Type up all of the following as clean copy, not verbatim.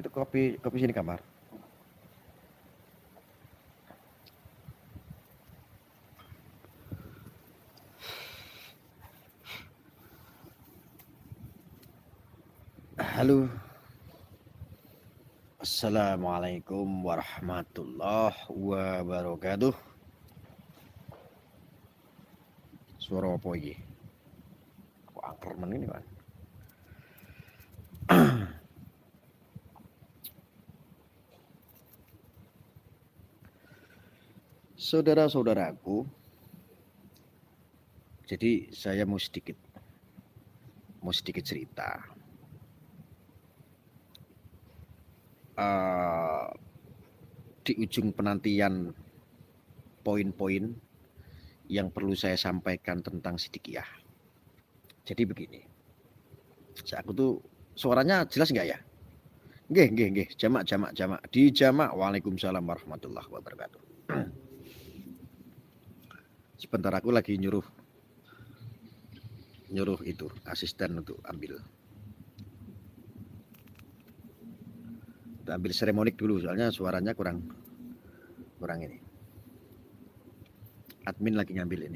Itu kopi sini kamar. Halo. Assalamualaikum warahmatullahi wabarakatuh. Suara apa iki? Kok angker men ini, Pak? Saudara-saudaraku, jadi saya mau sedikit cerita. Di ujung penantian poin-poin yang perlu saya sampaikan tentang Sidikiyah. Jadi begini, aku tuh suaranya jelas nggak ya? Nggih. Jamak. Di jamak. Waalaikumsalam warahmatullahi wabarakatuh. Sebentar aku lagi nyuruh itu asisten untuk ambil seremonik dulu, soalnya suaranya kurang ini. Admin lagi ngambil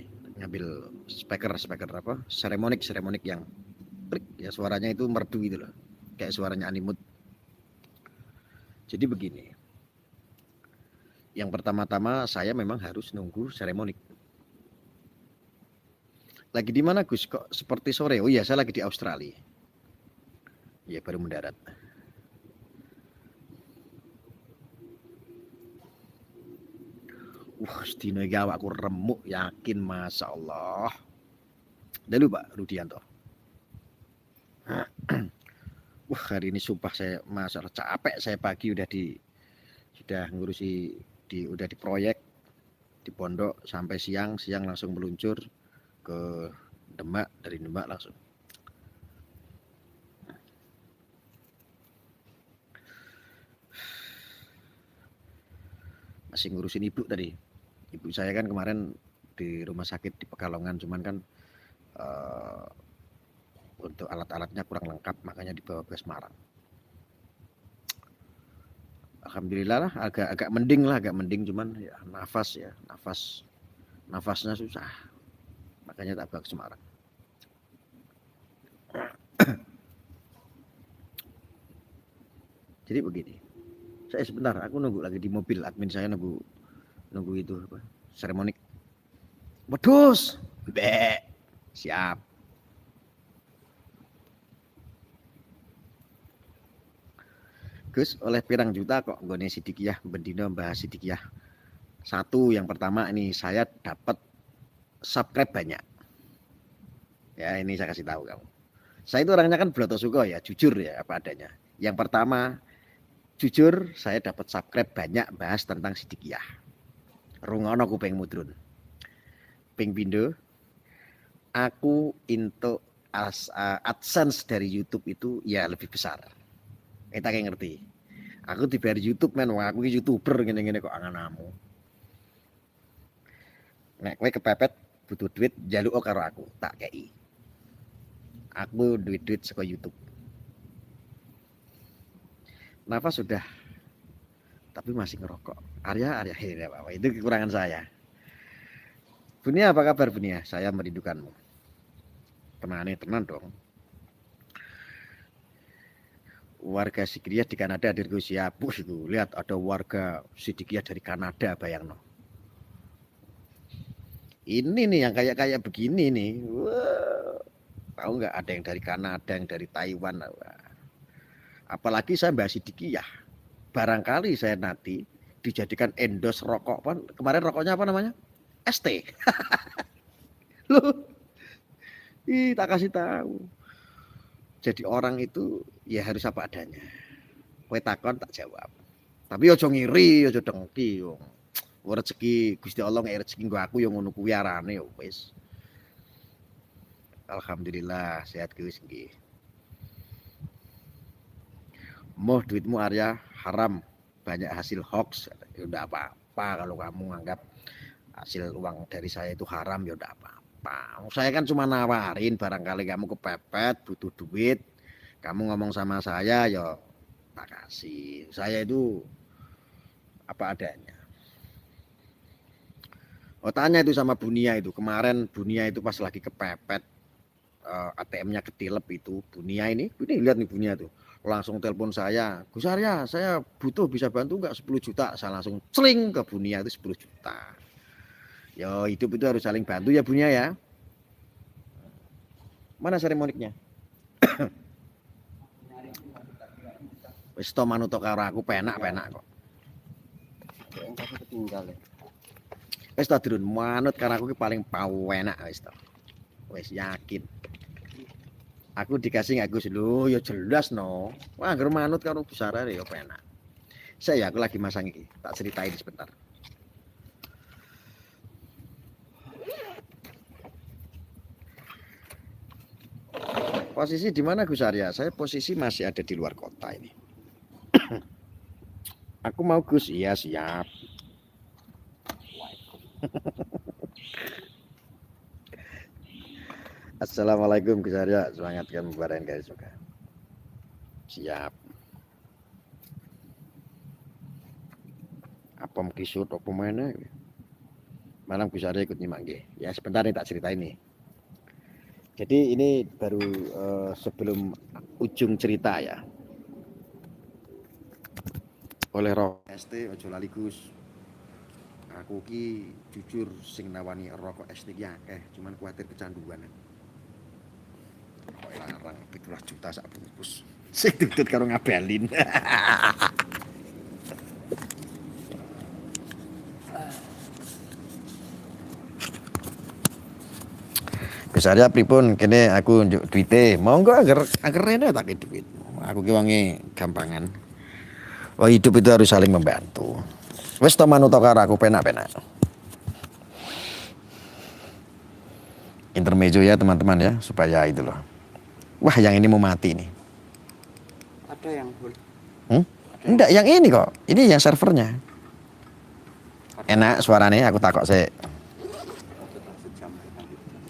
speaker apa seremonik yang ya suaranya itu merdu gitu loh, kayak suaranya Animut. Jadi begini, yang pertama-tama saya memang harus nunggu seremonik. Lagi di mana Gus? Kok seperti sore? Oh iya, saya lagi di Australia. Ya, baru mendarat. Sedino iki awakku remuk yakin, Masya Allah. Lalu Pak Rudianto. Hari ini sumpah saya masalah capek, saya pagi sudah ngurusi udah di proyek di pondok sampai siang langsung meluncur ke Demak, dari Demak langsung. Masih ngurusin ibu tadi. Ibu saya kan kemarin di rumah sakit di Pekalongan, cuman kan untuk alat-alatnya kurang lengkap, makanya dibawa ke Semarang. Alhamdulillah lah, agak mending, cuman ya nafasnya susah, makanya tak bawa ke Semarang. Jadi begini, saya sebentar, aku nunggu lagi di mobil, admin saya nunggu itu apa, seremonik. Wedus, siap. Gus, oleh pirang juta kok nggone Sidikiyah bendino bahas Sidikiyah. Satu, yang pertama ini saya dapat subscribe banyak. Ya, ini saya kasih tahu kamu. Saya itu orangnya kan bloto suko ya, jujur ya apa adanya. Yang pertama, jujur saya dapat subscribe banyak bahas tentang Sidikiyah. Rungono kuping mudrun. Ping pindo, aku into AdSense dari YouTube itu ya lebih besar. Kita kayak ngerti. Aku dibayar YouTube men, wah aku YouTuber gini-gini kok angan-amu. Nek kowe kepepet butuh duit, jaluk karo aku, tak kei. Aku duit saka YouTube. Nafas sudah, tapi masih ngerokok. Arya ini apa? Itu kekurangan saya. Bunia, apa kabar Bunia? Saya merindukanmu. Tenan dong. Warga Sidikiyah di Kanada hadir Gus ya. Itu lihat ada warga Sidikiyah dari Kanada, bayangno. Ini nih yang kayak begini nih. Wah, tahu nggak, ada yang dari Kanada, yang dari Taiwan. Wah. Apalagi saya bahas Sidikiyah. Barangkali saya nanti dijadikan endorse rokok. Kemarin rokoknya apa namanya? ST. Loh, tak kasih tahu. Jadi orang itu ya harus apa adanya. Kowe takon tak jawab. Tapi ojo ngiri, ojo dengki. Rezeki Gusti Allah ngek rezeki nggo aku yang ngono kuwi arane wis. Alhamdulillah sehat Gus nggih. Moh duitmu Arya haram, banyak hasil hoax. Ya udah apa-apa kalau kamu anggap hasil uang dari saya itu haram, ya udah apa-apa. Saya kan cuma nawarin, barangkali kamu kepepet butuh duit, kamu ngomong sama saya ya tak kasih. Saya itu apa adanya. Oh, tanya itu sama Bunia itu. Kemarin Bunia itu pas lagi kepepet ATM-nya ketilep itu. Bunia ini lihat nih Bunia tuh. Langsung telepon saya, Gus Arya, saya butuh, bisa bantu nggak 10 juta. Saya langsung celing ke Bunia itu 10 juta. Yo, hidup itu harus saling bantu ya Bunia ya. Mana seremoniknya? Wis to manut karo aku penak-penak kok. Aku ketinggal ya. Wis to Drun, manut karo aku ki paling pawenak wis to. Wis yakin. Aku dikasih nggak Gus lho, ya jelas no. Wah, anggere manut karo Gus Arya ya penak. Saya aku lagi masang iki, tak ceritain sebentar. Posisi di mana Gus Arya? Saya posisi masih ada di luar kota ini. Aku mau Gus, iya siap. Assalamualaikum Gus Arya, semangatkan lebaran guys juga. Siap. Apa kisut apa mana? Malam Gus Arya ikut nyimak nggih. Ya sebentar nih tak ceritain nih. Jadi ini baru sebelum ujung cerita ya. Oleh roh ST ojo lali Gus. Aku ki jujur sing nawani rokok ST ki akeh, cuman kuatir kecanduan. Kok larang 17 juta sak bungkus. Sing tutut karo ngabelin. Gus Arya pripun kene aku njuk duite. Monggo agar rene tak duit. Aku ki wonge gampangan. Oh, hidup itu harus saling membantu. Wis to manut karo aku penak-penak. Intermezzo ya teman-teman ya, supaya itu loh. Wah, yang ini mau mati nih. Ada yang full. Enggak, yang ini kok. Ini yang servernya. Enak suaranya, aku takok sih.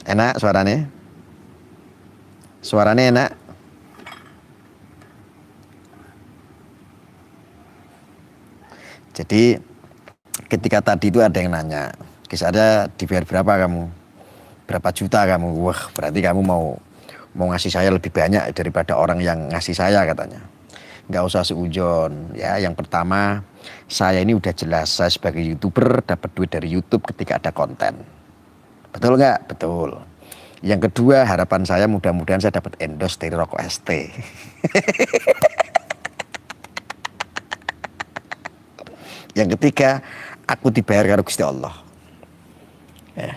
Enak suaranya? Suaranya enak? Jadi ketika tadi itu ada yang nanya, kisahnya dibayar berapa kamu? Berapa juta kamu? Wah, berarti kamu mau ngasih saya lebih banyak daripada orang yang ngasih saya katanya. Nggak usah seujon ya. Yang pertama, saya ini udah jelas saya sebagai YouTuber dapat duit dari YouTube ketika ada konten. Betul nggak? Betul. Yang kedua, harapan saya mudah-mudahan saya dapat endorse dari rokok ST. Yang ketiga, aku dibayar karo Gusti Allah. Ya.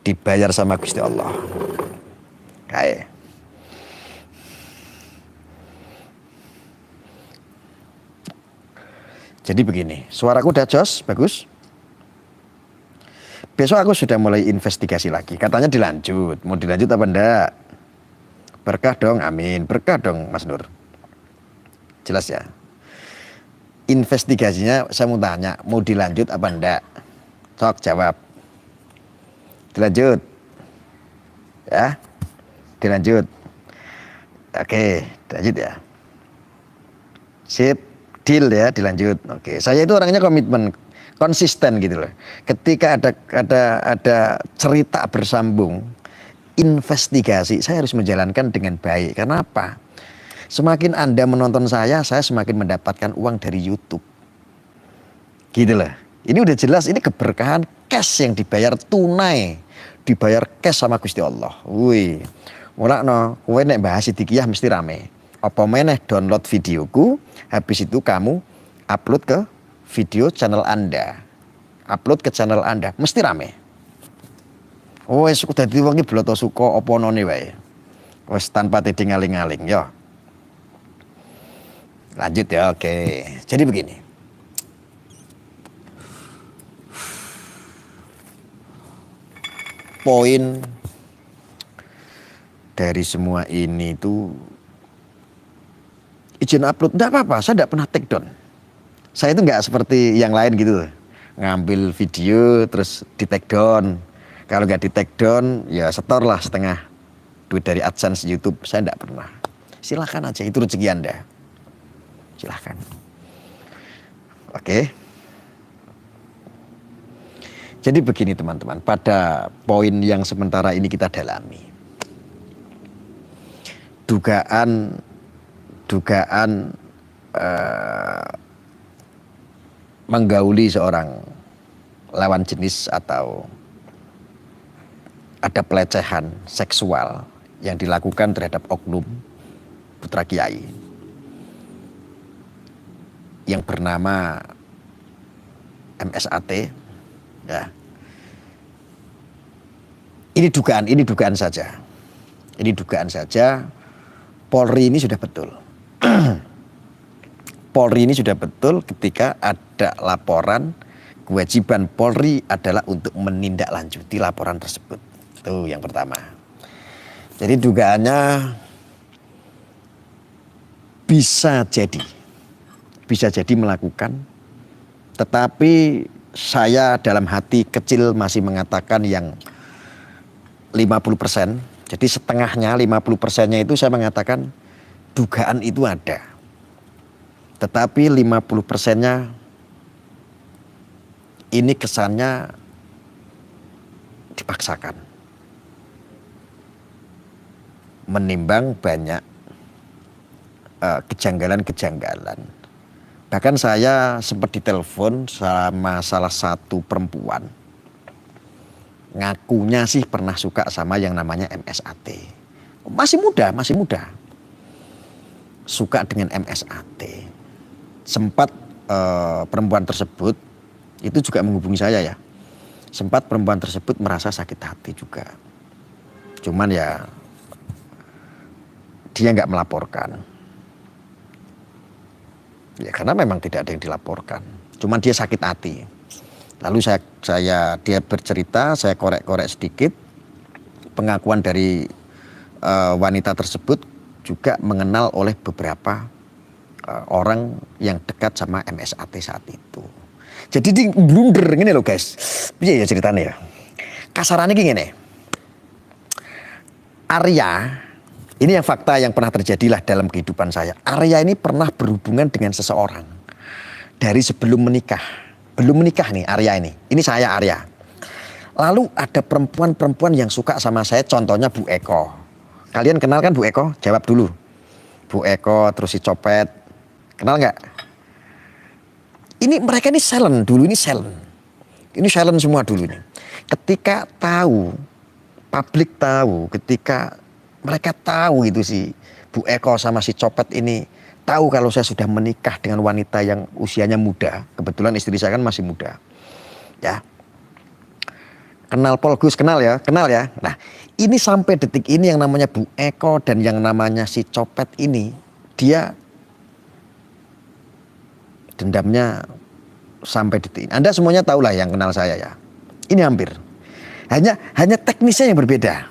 Dibayar sama Gusti Allah. Kayak. Jadi begini, suaraku udah jos, bagus. Besok aku sudah mulai investigasi lagi. Katanya dilanjut. Mau dilanjut apa enggak? Berkah dong, amin. Berkah dong, Mas Nur. Jelas ya. Investigasinya saya mau tanya, mau dilanjut apa enggak? Sok jawab. Dilanjut. Ya. Dilanjut. Oke, dilanjut ya. Sip, deal ya, dilanjut. Oke, saya itu orangnya komitmen, konsisten gitu loh. Ketika ada cerita bersambung, investigasi, saya harus menjalankan dengan baik. Karena apa? Semakin Anda menonton saya semakin mendapatkan uang dari YouTube. Gitu loh. Ini udah jelas, ini keberkahan cash yang dibayar tunai. Dibayar cash sama Gusti Allah. Wih. Mulakno, kowe nek bahas sidikiyah mesti rame. Apa meneh download videoku, habis itu kamu upload ke video channel Anda. Upload ke channel Anda, mesti rame. Oh, wis dadi wong iki bloto suka apa none wae. Wis tanpa tiding-aling-aling, yo. Lanjut ya, oke. Jadi begini. Poin dari semua ini itu izin upload, enggak apa-apa, saya enggak pernah take down. Saya itu enggak seperti yang lain gitu. Ngambil video terus di take down. Kalau enggak di take down, ya setor lah setengah duit dari AdSense YouTube. Saya enggak pernah. Silakan aja, itu rezeki Anda. silahkan. Oke. Jadi begini teman-teman, pada poin yang sementara ini kita dalami, dugaan menggauli seorang lawan jenis atau ada pelecehan seksual yang dilakukan terhadap oknum putra kiai yang bernama MSAT, ya. Ini dugaan saja. Ini dugaan saja. Polri ini sudah betul. Polri ini sudah betul ketika ada laporan, kewajiban Polri adalah untuk menindaklanjuti laporan tersebut. Itu yang pertama. Jadi dugaannya bisa jadi melakukan, tetapi saya dalam hati kecil masih mengatakan yang 50%. Jadi setengahnya, 50%-nya itu saya mengatakan dugaan itu ada. Tetapi 50%-nya ini kesannya dipaksakan. Menimbang banyak kejanggalan-kejanggalan. Bahkan saya sempat ditelepon sama salah satu perempuan. Ngakunya sih pernah suka sama yang namanya MSAT. Masih muda. Suka dengan MSAT. Sempat perempuan tersebut itu juga menghubungi saya ya. Sempat perempuan tersebut merasa sakit hati juga. Cuman ya dia nggak melaporkan. Ya karena memang tidak ada yang dilaporkan. Cuman dia sakit hati. Lalu dia bercerita, saya korek-korek sedikit. Pengakuan dari wanita tersebut juga mengenal oleh beberapa orang yang dekat sama MSAT saat itu. Jadi di blunder gini loh guys. Iya ya ceritanya ya. Kasarannya gini. Arya, ini yang fakta yang pernah terjadilah dalam kehidupan saya. Arya ini pernah berhubungan dengan seseorang dari sebelum menikah. Belum menikah nih Arya ini. Ini saya Arya. Lalu ada perempuan-perempuan yang suka sama saya, contohnya Bu Eko. Kalian kenal kan Bu Eko? Jawab dulu. Bu Eko, terus si Copet. Kenal nggak? Ini mereka ini silent dulu, ini silent. Ini silent semua dulu nih. Ketika tahu, publik tahu, ketika mereka tahu itu si Bu Eko sama si Copet ini tahu kalau saya sudah menikah dengan wanita yang usianya muda. Kebetulan istri saya kan masih muda. Ya. Kenal Polgus, kenal ya. Nah, ini sampai detik ini yang namanya Bu Eko dan yang namanya si Copet ini, dia dendamnya sampai detik ini. Anda semuanya tahulah yang kenal saya ya. Ini hampir. Hanya teknisnya yang berbeda.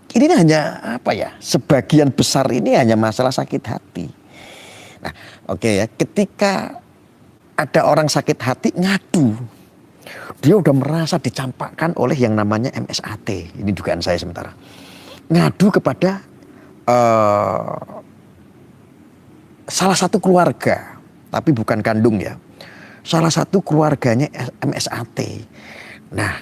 Ini hanya apa ya? Sebagian besar ini hanya masalah sakit hati. Nah, oke ya. Ketika ada orang sakit hati ngadu, dia udah merasa dicampakkan oleh yang namanya MSAT. Ini dugaan saya sementara. Ngadu kepada salah satu keluarga, tapi bukan kandung ya. Salah satu keluarganya MSAT. Nah,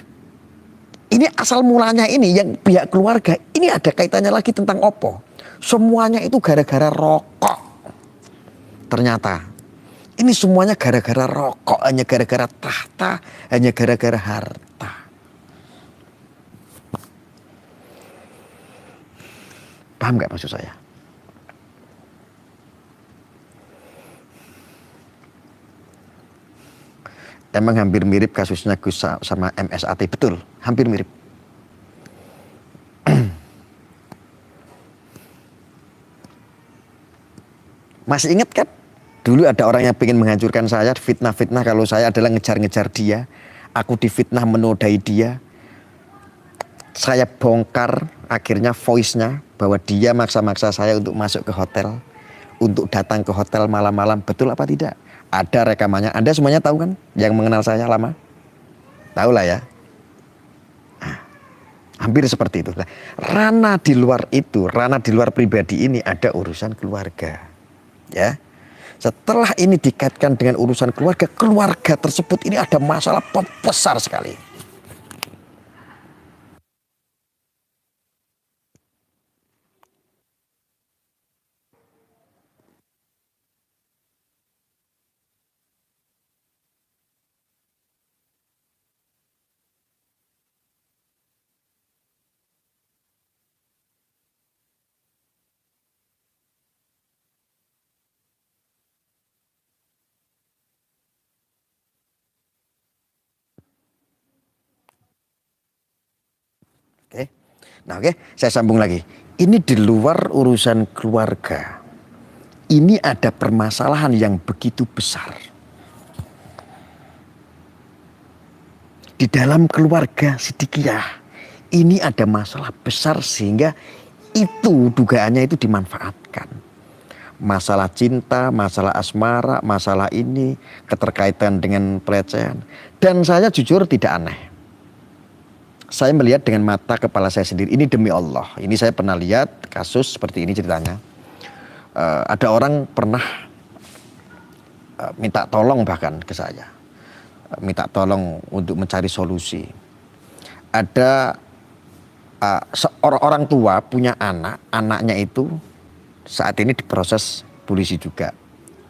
ini asal mulanya ini yang pihak keluarga ini ada kaitannya lagi tentang opo. Semuanya itu gara-gara rokok. Ternyata ini semuanya gara-gara rokok, hanya gara-gara tahta, hanya gara-gara harta. Paham nggak maksud saya? Emang hampir mirip kasusnya Gus sama MSAT, betul, hampir mirip. Masih ingat kan? Dulu ada orang yang ingin menghancurkan saya, fitnah-fitnah kalau saya adalah ngejar-ngejar dia. Aku difitnah menodai dia. Saya bongkar akhirnya voice-nya bahwa dia maksa-maksa saya untuk masuk ke hotel. Untuk datang ke hotel malam-malam, betul apa tidak? Ada rekamannya. Anda semuanya tahu kan? Yang mengenal saya lama? Tahu lah ya. Nah, hampir seperti itu. Nah, ranah di luar itu, ranah di luar pribadi ini ada urusan keluarga. Ya. Setelah ini dikaitkan dengan urusan keluarga, keluarga tersebut ini ada masalah besar sekali. Oke. Nah, oke, saya sambung lagi. Ini di luar urusan keluarga. Ini ada permasalahan yang begitu besar. Di dalam keluarga Sidikiyah, ini ada masalah besar sehingga itu dugaannya itu dimanfaatkan. Masalah cinta, masalah asmara, masalah ini, keterkaitan dengan pelecehan. Dan saya jujur tidak aneh. Saya melihat dengan mata kepala saya sendiri, ini demi Allah. Ini saya pernah lihat kasus seperti ini ceritanya. Ada orang pernah minta tolong bahkan ke saya. Minta tolong untuk mencari solusi. Ada seorang orang tua punya anak, anaknya itu saat ini diproses polisi juga.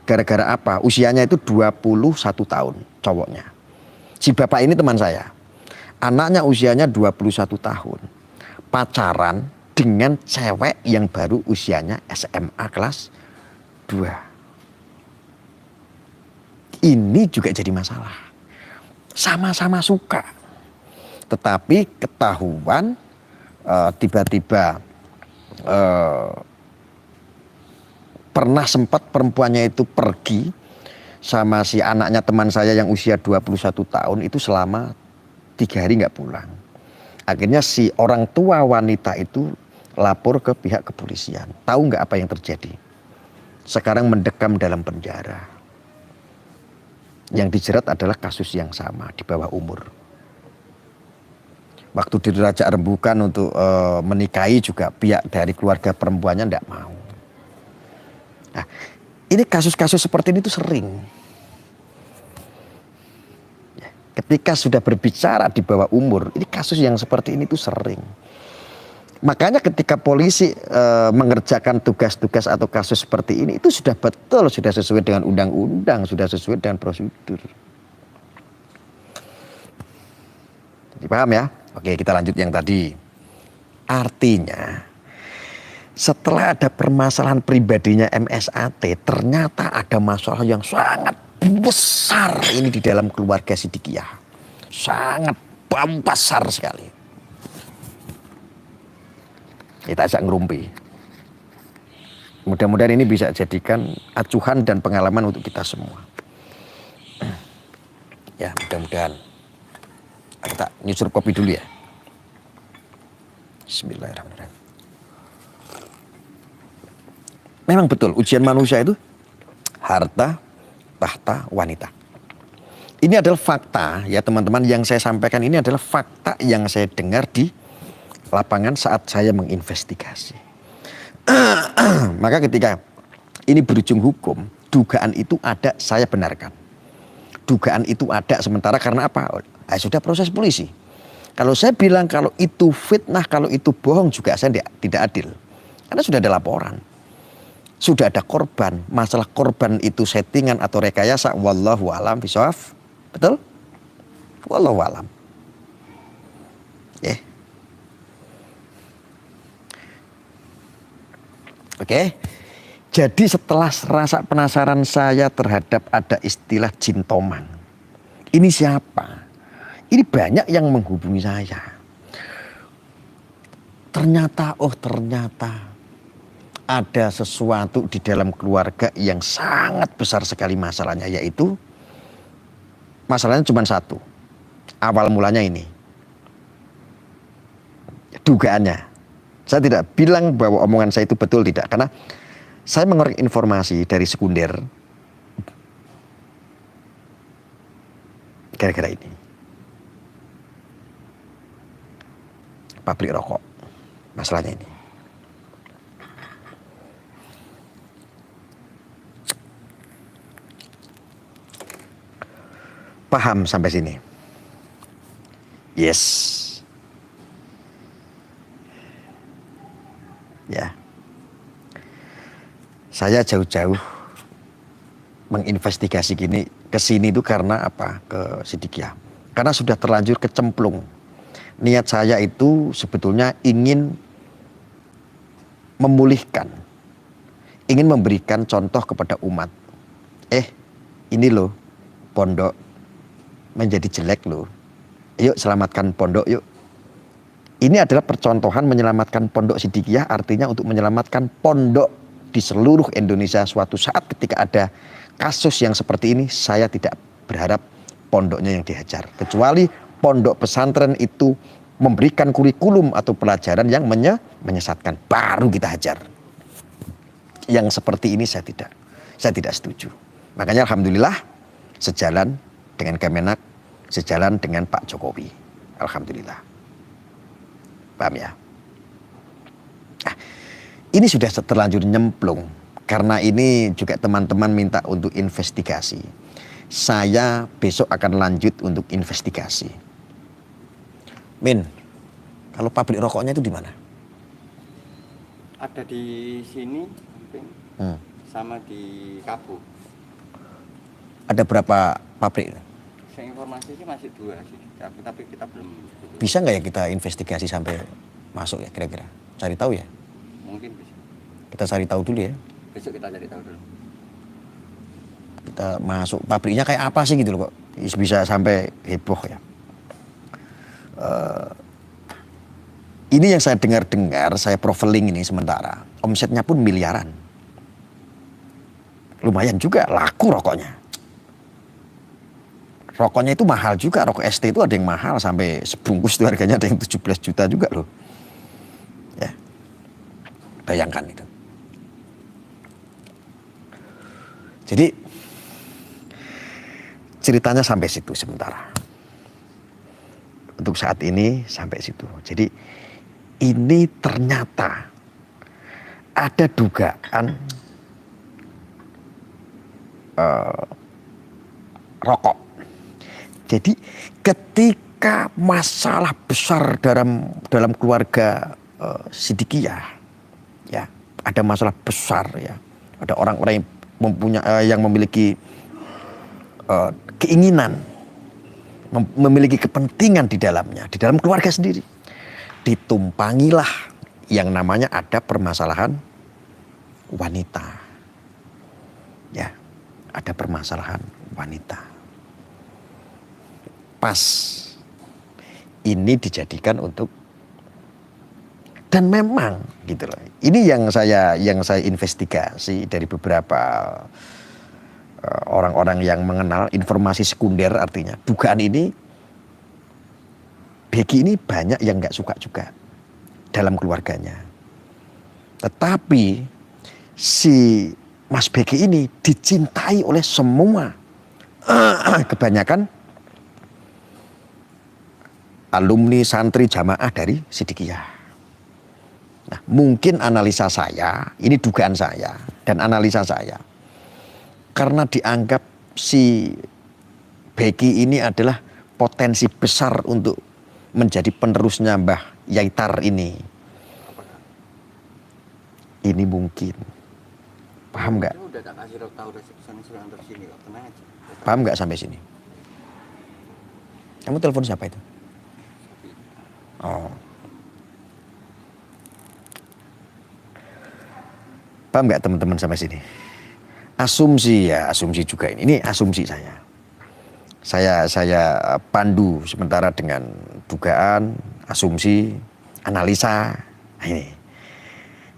Gara-gara apa? Usianya itu 21 tahun cowoknya. Si bapak ini teman saya. Anaknya usianya 21 tahun. Pacaran dengan cewek yang baru usianya SMA kelas 2. Ini juga jadi masalah. Sama-sama suka. Tetapi ketahuan tiba-tiba pernah sempat perempuannya itu pergi sama si anaknya teman saya yang usia 21 tahun itu selama 3 hari nggak pulang. Akhirnya si orang tua wanita itu lapor ke pihak kepolisian. Tahu nggak apa yang terjadi? Sekarang mendekam dalam penjara. Yang dijerat adalah kasus yang sama di bawah umur. Waktu dirajak rembukan untuk menikahi juga pihak dari keluarga perempuannya nggak mau. Nah, ini kasus-kasus seperti ini tuh sering. Ketika sudah berbicara di bawah umur, ini kasus yang seperti ini tuh sering. Makanya ketika polisi mengerjakan tugas-tugas atau kasus seperti ini, itu sudah betul, sudah sesuai dengan undang-undang, sudah sesuai dengan prosedur. Jadi paham ya? Oke, kita lanjut yang tadi. Artinya, setelah ada permasalahan pribadinya MSAT, ternyata ada masalah yang sangat besar ini di dalam keluarga Sidikiyah. Sangat besar sekali. Kita ajak ngerumpi. Mudah-mudahan ini bisa jadikan acuan dan pengalaman untuk kita semua. Ya, mudah-mudahan. Kita nyusup kopi dulu ya. Bismillahirrahmanirrahim. Memang betul ujian manusia itu harta, tahta, wanita. Ini adalah fakta ya teman-teman, yang saya sampaikan ini adalah fakta yang saya dengar di lapangan saat saya menginvestigasi. Maka ketika ini berujung hukum, dugaan itu ada, saya benarkan. Dugaan itu ada sementara karena apa? Sudah proses polisi. Kalau saya bilang kalau itu fitnah, kalau itu bohong juga saya tidak adil. Karena sudah ada laporan. Sudah ada korban. Masalah korban itu settingan atau rekayasa, wallahu alam bishawab. Betul? Wallahu alam. Ya. Oke. Jadi setelah rasa penasaran saya terhadap ada istilah jin tomang. Ini siapa? Ini banyak yang menghubungi saya. Ternyata ada sesuatu di dalam keluarga yang sangat besar sekali masalahnya, yaitu masalahnya cuma satu. Awal mulanya ini. Dugaannya. Saya tidak bilang bahwa omongan saya itu betul, tidak. Karena saya mengorek informasi dari sekunder. Gara-gara ini. Pabrik rokok. Masalahnya ini. Paham sampai sini? Yes. Ya. Saya jauh-jauh menginvestigasi ke sini itu karena apa? Ke Sidikiyah. Karena sudah terlanjur kecemplung. Niat saya itu sebetulnya ingin memulihkan, ingin memberikan contoh kepada umat. Ini loh, pondok menjadi jelek loh. Yuk selamatkan pondok yuk. Ini adalah percontohan menyelamatkan pondok Sidikiyah, artinya untuk menyelamatkan pondok di seluruh Indonesia. Suatu saat ketika ada kasus yang seperti ini, saya tidak berharap pondoknya yang dihajar. Kecuali pondok pesantren itu memberikan kurikulum atau pelajaran yang menyesatkan, baru kita hajar. Yang seperti ini saya tidak setuju. Makanya alhamdulillah sejalan dengan Kemenak, sejalan dengan Pak Jokowi. Alhamdulillah. Paham ya? Nah, ini sudah terlanjur nyemplung. Karena ini juga teman-teman minta untuk investigasi. Saya besok akan lanjut untuk investigasi. Min, kalau pabrik rokoknya itu di mana? Ada di sini, sama di Kabu. Ada berapa pabrik? Saya informasi sih masih 2 sih, tapi kita belum. Bisa nggak ya kita investigasi sampai masuk ya kira-kira? Cari tahu ya? Mungkin bisa. Kita cari tahu dulu ya. Besok kita cari tahu dulu. Kita masuk pabriknya kayak apa sih gitu loh kok bisa sampai heboh ya. Ini yang saya dengar, saya profiling ini sementara, omsetnya pun miliaran. Lumayan juga, laku rokoknya. Rokoknya itu mahal juga, rokok ST itu ada yang mahal sampai sebungkus itu harganya ada yang 17 juta juga loh. Ya. Bayangkan itu. Jadi ceritanya sampai situ sementara. Untuk saat ini sampai situ. Jadi ini ternyata ada dugaan rokok. Jadi ketika masalah besar dalam keluarga Sidikiyah, ya ada masalah besar ya, ada orang-orang yang memiliki keinginan, memiliki kepentingan di dalamnya, di dalam keluarga sendiri, ditumpangilah yang namanya ada permasalahan wanita, ya ada permasalahan wanita. Pas ini dijadikan untuk, dan memang gitu loh. Ini yang saya investigasi dari beberapa orang-orang yang mengenal informasi sekunder, artinya dugaan ini Beki ini banyak yang nggak suka juga dalam keluarganya. Tetapi si Mas Beki ini dicintai oleh semua, kebanyakan alumni santri jamaah dari Sidikiyah. Nah, mungkin analisa saya, ini dugaan saya dan analisa saya, karena dianggap si Beki ini adalah potensi besar untuk menjadi penerusnya Mbah Yaitar ini. Ini mungkin. Paham nggak? Udah tak kasih tahu dari sini kok, tenang aja. Paham nggak sampai sini? Kamu telepon siapa itu? Oh. Paham nggak teman-teman sampai sini? Asumsi ya, asumsi juga ini. Ini asumsi saya. Saya pandu sementara dengan dugaan, asumsi, analisa. Nah ini.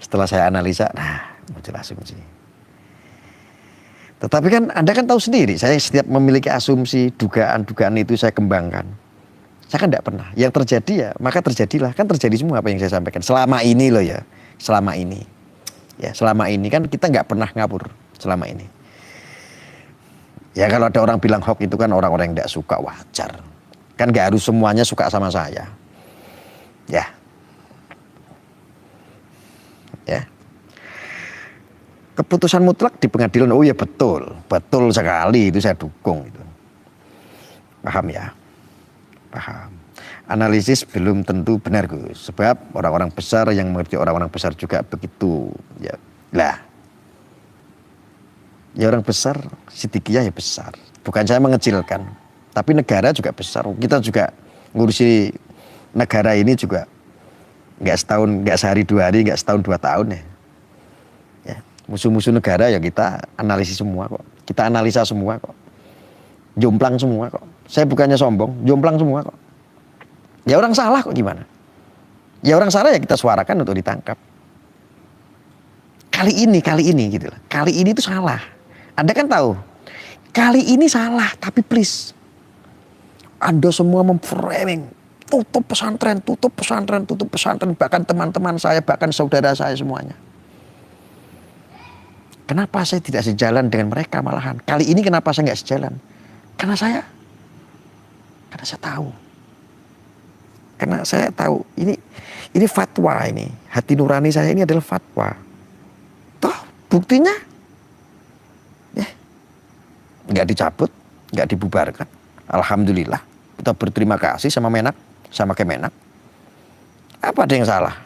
Setelah saya analisa, nah muncul asumsi. Tetapi kan Anda kan tahu sendiri, saya setiap memiliki asumsi, dugaan-dugaan itu saya kembangkan. Saya kan tidak pernah. Yang terjadi ya, maka terjadilah. Kan terjadi semua apa yang saya sampaikan. Selama ini loh ya. Selama ini. Ya, selama ini kan kita nggak pernah ngabur. Selama ini. Ya kalau ada orang bilang hoax itu kan orang-orang yang tidak suka, wajar. Kan nggak harus semuanya suka sama saya. Ya. Ya. Keputusan mutlak di pengadilan, oh ya betul. Betul sekali, itu saya dukung. Itu. Paham ya? Paham. Analisis belum tentu benar Gus, sebab orang-orang besar yang mengerti orang-orang besar juga begitu ya. Lah, ya orang besar, Sidikiyah ya besar. Bukan saya mengecilkan, tapi negara juga besar. Kita juga ngurusi negara ini juga nggak setahun, nggak sehari 2 hari, nggak setahun 2 tahun ya. Ya, musuh-musuh negara ya kita analisis semua kok. Kita analisa semua kok. Jomplang semua kok. Saya bukannya sombong, jomplang semua kok. Ya orang salah kok gimana? Ya orang salah ya kita suarakan untuk ditangkap. Kali ini gitu loh. Kali ini itu salah. Anda kan tahu. Kali ini salah, tapi please. Anda semua memframing. Tutup pesantren, bahkan teman-teman saya, bahkan saudara saya semuanya. Kenapa saya tidak sejalan dengan mereka malahan? Kali ini kenapa saya nggak sejalan? Karena saya tahu. Karena saya tahu ini fatwa ini. Hati nurani saya ini adalah fatwa. Toh buktinya ya nggak dicabut, nggak dibubarkan. Alhamdulillah. Kita berterima kasih sama Menak, sama Kemenak. Apa ada yang salah?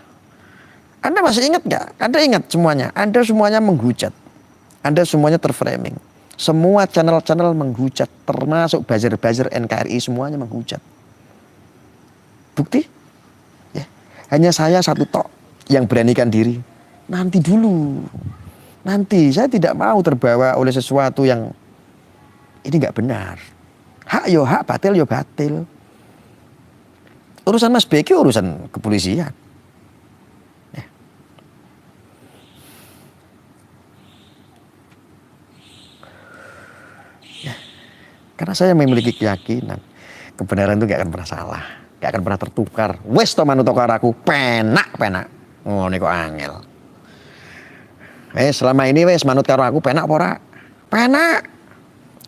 Anda masih ingat nggak? Anda ingat semuanya. Anda semuanya menghujat. Anda semuanya terframing. Semua channel-channel menghujat, termasuk buzzer-buzzer NKRI semuanya menghujat. Bukti? Ya. Hanya saya satu tok yang beranikan diri. Nanti dulu. Nanti saya tidak mau terbawa oleh sesuatu yang ini nggak benar. Hak yo hak, batil yo batil. Urusan Mas Beki urusan kepolisian. Ya. Ya. Karena saya memiliki keyakinan kebenaran itu nggak akan pernah salah. Gak akan pernah tertukar. Wes to manut karo aku, penak. Ngono kok angel. Selama ini wes manut karo aku penak apa ora? Penak.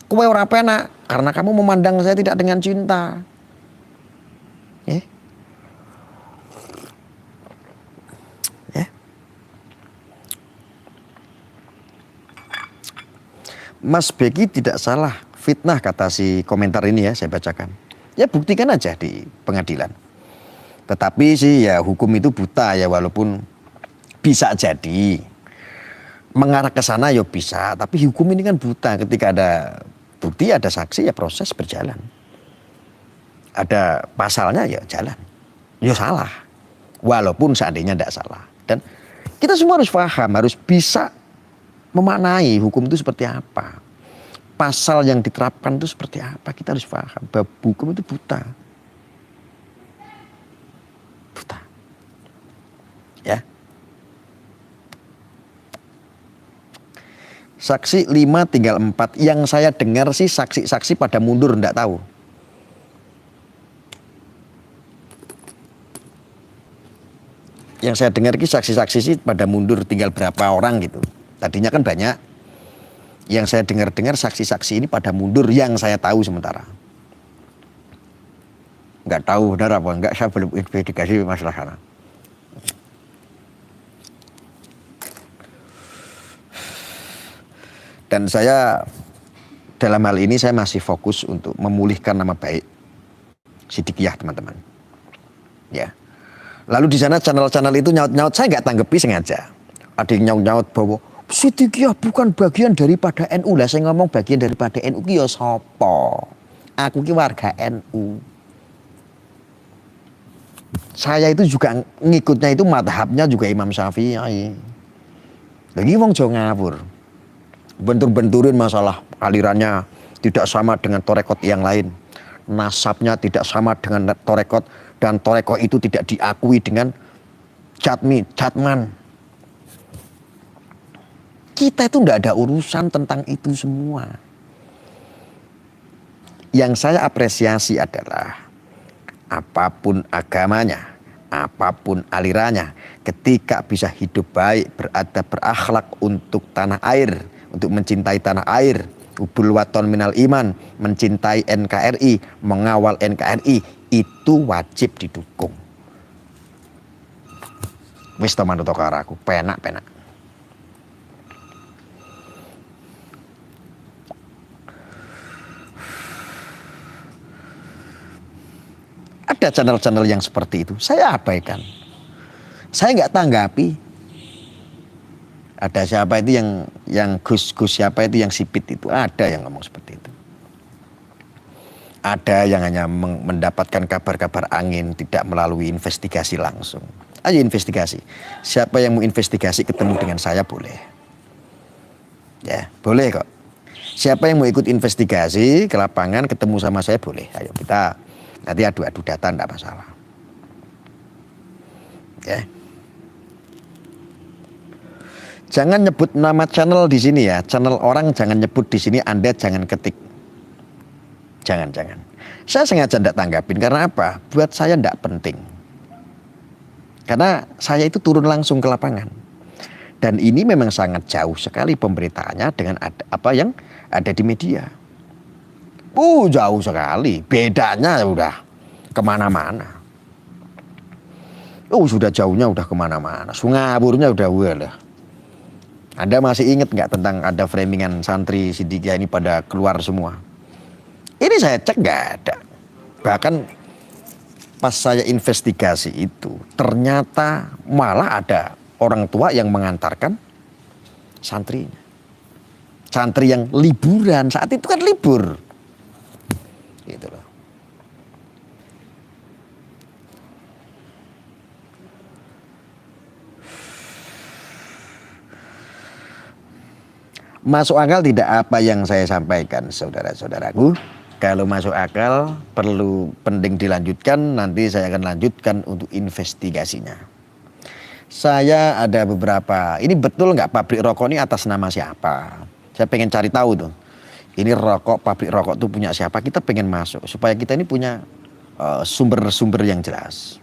Kowe ora penak karena kamu memandang saya tidak dengan cinta. Mas Beki tidak salah fitnah kata si komentar ini ya, saya bacakan. Ya buktikan aja di pengadilan. Tetapi sih ya hukum itu buta ya, walaupun bisa jadi mengarah ke sana ya bisa, tapi hukum ini kan buta. Ketika ada bukti, ada saksi ya proses berjalan. Ada pasalnya ya jalan. Ya salah. Walaupun seandainya tidak salah. Dan kita semua harus paham, harus bisa memaknai hukum itu seperti apa. Pasal yang diterapkan itu seperti apa, kita harus paham. Bab hukum itu buta. Buta. Ya. Saksi 5 tinggal 4. Yang saya dengar sih saksi-saksi pada mundur, enggak tahu. Yang saya dengar sih saksi-saksi sih pada mundur, tinggal berapa orang gitu. Tadinya kan banyak. Yang saya dengar-dengar saksi-saksi ini pada mundur, yang saya tahu sementara. Enggak tahu benar apa enggak, saya belum investigasi masalah sana. Dan saya dalam hal ini saya masih fokus untuk memulihkan nama baik Sidikiyah, teman-teman. Ya. Lalu di sana channel-channel itu nyaut-nyaut, saya nggak tanggapi sengaja. Ada yang nyaut-nyaut bahwa Sidikiyah bukan bagian daripada NU. Lah saya ngomong bagian daripada NU ki ya sapa? Aku ki warga NU. Saya itu juga ngikutnya itu madhabnya juga Imam Syafi'i. Lagi wong Jawa ngawur. Bentur-benturin masalah alirannya tidak sama dengan torekot yang lain. Nasabnya tidak sama dengan torekot, dan torekot itu tidak diakui dengan catman. Kita itu tidak ada urusan tentang itu semua. Yang saya apresiasi adalah apapun agamanya, apapun alirannya, ketika bisa hidup baik, beradab, berakhlak untuk tanah air, untuk mencintai tanah air, hubul waton minal iman, mencintai NKRI, mengawal NKRI, itu wajib didukung. Wis to manut karo aku, penak. Ada channel-channel yang seperti itu, saya abaikan. Saya nggak tanggapi. Ada siapa itu yang Gus siapa itu yang sipit itu, ada yang ngomong seperti itu. Ada yang hanya mendapatkan kabar-kabar angin, tidak melalui investigasi langsung. Ayo investigasi. Siapa yang mau investigasi ketemu dengan saya boleh. Ya, boleh kok. Siapa yang mau ikut investigasi ke lapangan ketemu sama saya boleh. Ayo kita nanti adu-adu data, enggak masalah. Ya. Jangan nyebut nama channel di sini ya. Channel orang jangan nyebut di sini, Anda jangan ketik. Jangan. Saya sengaja enggak tanggapin karena apa? Buat saya enggak penting. Karena saya itu turun langsung ke lapangan. Dan ini memang sangat jauh sekali pemberitaannya dengan apa yang ada di media. Jauh sekali. Bedanya udah kemana-mana. Sudah jauhnya udah kemana-mana. Sungaburnya udah lah. Anda masih ingat nggak tentang ada framingan santri Sidikiyah ini pada keluar semua? Ini saya cek nggak ada. Bahkan pas saya investigasi itu, ternyata malah ada orang tua yang mengantarkan santrinya. Santri yang liburan, saat itu kan libur. Gitu loh. Masuk akal tidak apa yang saya sampaikan, saudara-saudaraku? Kalau masuk akal, penting dilanjutkan, nanti saya akan lanjutkan untuk investigasinya. Saya ada beberapa, ini betul nggak pabrik rokok ini atas nama siapa? Saya pengen cari tahu tuh. Ini pabrik rokok tuh punya siapa? Kita pengen masuk, supaya kita ini punya sumber-sumber yang jelas.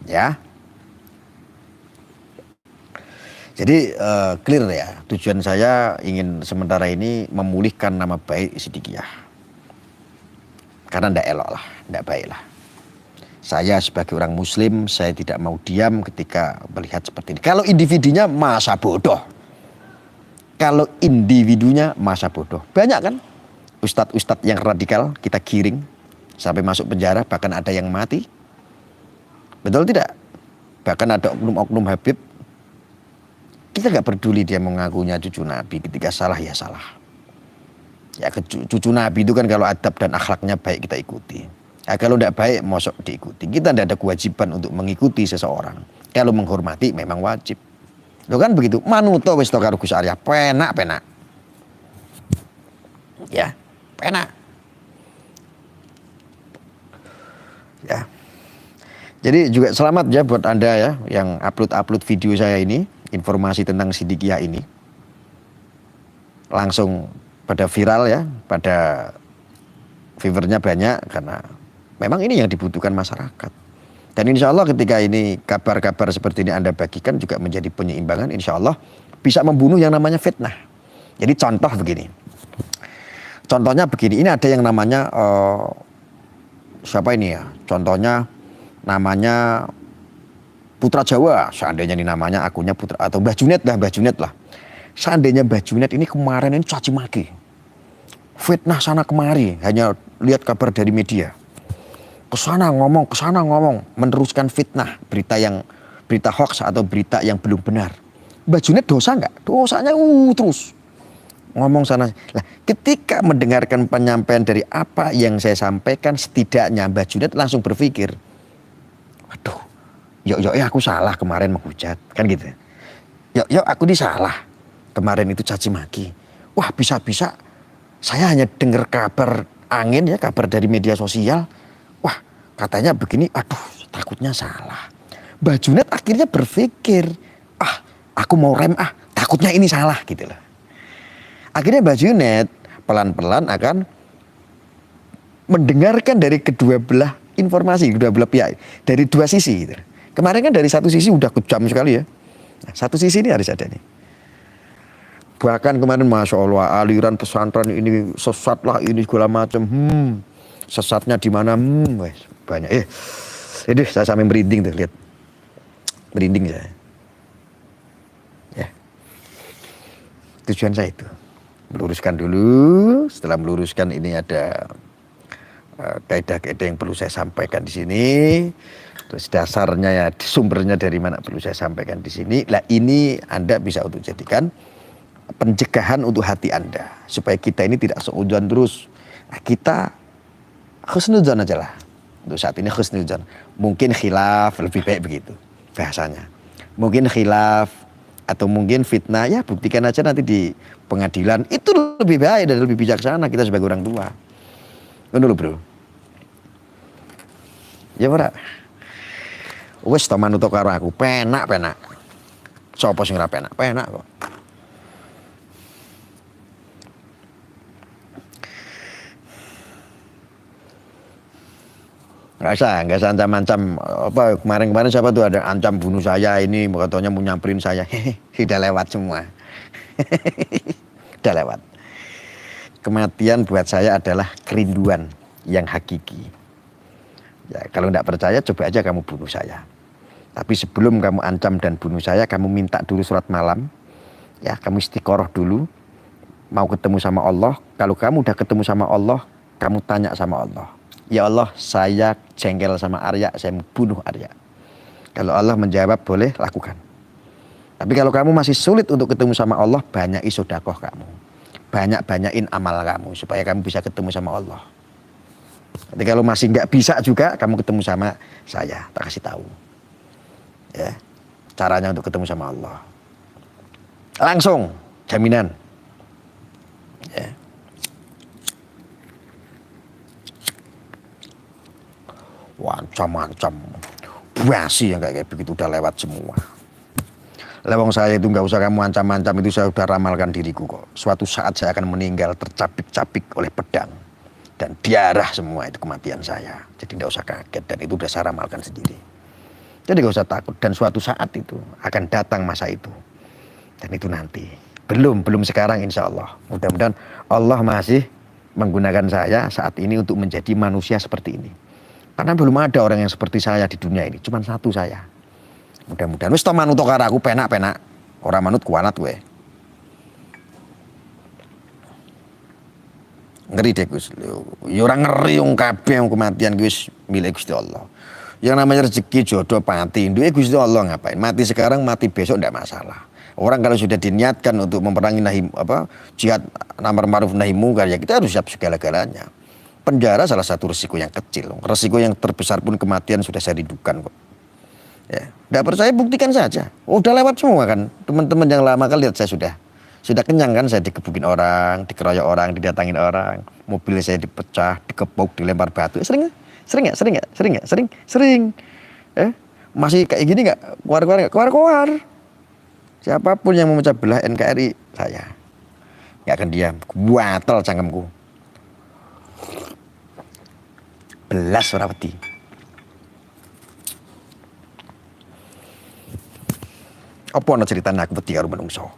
Ya. Jadi clear ya, tujuan saya ingin sementara ini memulihkan nama baik Sidikiyah. Karena ndak elok lah, ndak baik lah. Saya sebagai orang muslim, saya tidak mau diam ketika melihat seperti ini. Kalau individunya masa bodoh. Kalau individunya masa bodoh. Banyak kan ustadz-ustadz yang radikal kita giring sampai masuk penjara, bahkan ada yang mati. Betul tidak? Bahkan ada oknum-oknum Habib. Kita nggak peduli dia mengakunya cucu Nabi, ketika salah ya salah. Ya cucu Nabi itu kan kalau adab dan akhlaknya baik kita ikuti. Ya, kalau tidak baik mosok diikuti. Kita tidak ada kewajiban untuk mengikuti seseorang. Kalau menghormati memang wajib. Lo kan begitu. Manuto wis to karo Gus Arya, penak. Ya, penak. Ya. Jadi juga selamat ya buat Anda ya yang upload video saya ini. Informasi tentang Sidikiyah ini langsung pada viral ya, pada viewernya banyak karena memang ini yang dibutuhkan masyarakat. Dan insya Allah ketika ini kabar-kabar seperti ini Anda bagikan juga menjadi penyeimbangan, insya Allah bisa membunuh yang namanya fitnah. Jadi contoh begini, contohnya begini, ini ada yang namanya siapa ini ya? Contohnya namanya Putra Jawa, seandainya ini namanya akunnya Putra atau Mbah Junet lah. Seandainya Mbah Junet ini kemarin ini caci maki, fitnah sana kemari, hanya lihat kabar dari media, kesana ngomong, meneruskan fitnah, berita hoax atau berita yang belum benar. Mbah Junet dosa nggak? Dosanya terus ngomong sana. Nah, ketika mendengarkan penyampaian dari apa yang saya sampaikan, setidaknya Mbah Junet langsung berpikir, waduh. Yuk aku salah kemarin menghujat, kan gitu. Yuk aku ini salah kemarin itu caci maki. Wah bisa-bisa saya hanya dengar kabar angin ya, kabar dari media sosial. Wah katanya begini, aduh takutnya salah. Mbah Junet akhirnya berpikir, aku mau rem takutnya ini salah gitu loh. Akhirnya Mbah Junet pelan-pelan akan mendengarkan dari kedua belah informasi, kedua belah pihak, dari dua sisi gitu. Kemarin kan dari satu sisi udah kejam sekali ya. Nah, satu sisi ini harus ada nih. Bahkan kemarin Masya Allah aliran pesantren ini sesat lah, ini segala macam. Sesatnya di mana? Banyak. Ini saya sampai merinding tuh, lihat. Merinding saya. Ya. Tujuan saya itu meluruskan dulu. Setelah meluruskan ini ada kaidah-kaidah yang perlu saya sampaikan di sini. Terus dasarnya ya, sumbernya dari mana perlu saya sampaikan di sini. Lah ini Anda bisa untuk jadikan pencegahan untuk hati Anda supaya kita ini tidak seuzon terus. Nah, kita husnuzon aja lah. Untuk saat ini husnuzon. Mungkin khilaf, lebih baik begitu bahasanya. Mungkin khilaf atau mungkin fitnah, ya buktikan aja nanti di pengadilan. Itu lebih baik dan lebih bijaksana kita sebagai orang tua. Ngono lho, Bro. Ya ora. Wis to manut karo aku, penak. Sopo sing ora penak? Penak kok. Nggak usah ancam-ancam. Apa kemarin siapa tuh ada ancam bunuh saya ini, katanya mau nyamperin saya. Hehe, udah lewat semua. Udah lewat. Kematian buat saya adalah kerinduan yang hakiki. Ya, kalau nggak percaya coba aja kamu bunuh saya. Tapi sebelum kamu ancam dan bunuh saya, kamu minta dulu surat malam. Ya, kamu istiqoroh dulu. Mau ketemu sama Allah. Kalau kamu udah ketemu sama Allah, kamu tanya sama Allah. Ya Allah, saya jengkel sama Arya, saya mau bunuh Arya. Kalau Allah menjawab, boleh lakukan. Tapi kalau kamu masih sulit untuk ketemu sama Allah, banyaki sedekah kamu. Banyak-banyakin amal kamu supaya kamu bisa ketemu sama Allah. Jadi kalau masih nggak bisa juga, kamu ketemu sama saya, tak kasih tahu. Ya, caranya untuk ketemu sama Allah. Langsung, jaminan. Ya. Macam-macam. Basi yang kayak begitu udah lewat semua. Lewong saya itu nggak usah kamu ancam-ancam, itu saya udah ramalkan diriku kok. Suatu saat saya akan meninggal tercapik-capik oleh pedang. Dan diarah semua itu kematian saya. Jadi nggak usah kaget, dan itu udah saya ramalkan sendiri. Jadi nggak usah takut, dan suatu saat itu akan datang masa itu. Dan itu nanti. Belum sekarang insya Allah. Mudah-mudahan Allah masih menggunakan saya saat ini untuk menjadi manusia seperti ini. Karena belum ada orang yang seperti saya di dunia ini. Cuma satu saya. Mudah-mudahan. Wis to manut karo aku penak-penak. Ora manut kualat gue. Ngeri deh Gus. Ya orang ngeri yang kabeh yang kematian Gus milik Gusti Allah. Yang namanya rezeki jodoh mati. Duit Gusti Allah ngapain? Mati sekarang, mati besok enggak masalah. Orang kalau sudah diniatkan untuk memerangi jihad amar ma'ruf nahi munkar, ya kita harus siap segala-galanya. Penjara salah satu resiko yang kecil. Resiko yang terbesar pun kematian sudah saya rindukan kok. Ya, enggak percaya buktikan saja. Oh, udah lewat semua kan. Teman-teman yang lama kan lihat saya sudah kenyang kan, saya dikebukin orang, dikeroyok orang, didatangin orang, mobil saya dipecah, dikepuk, dilempar batu. Sering. Masih kayak gini nggak? Keluar. Siapapun yang memecah belah NKRI, saya nggak akan diam. Buatel cangkemku. Belas ora wedi. Apa ana ceritane aku wedi karo menungso?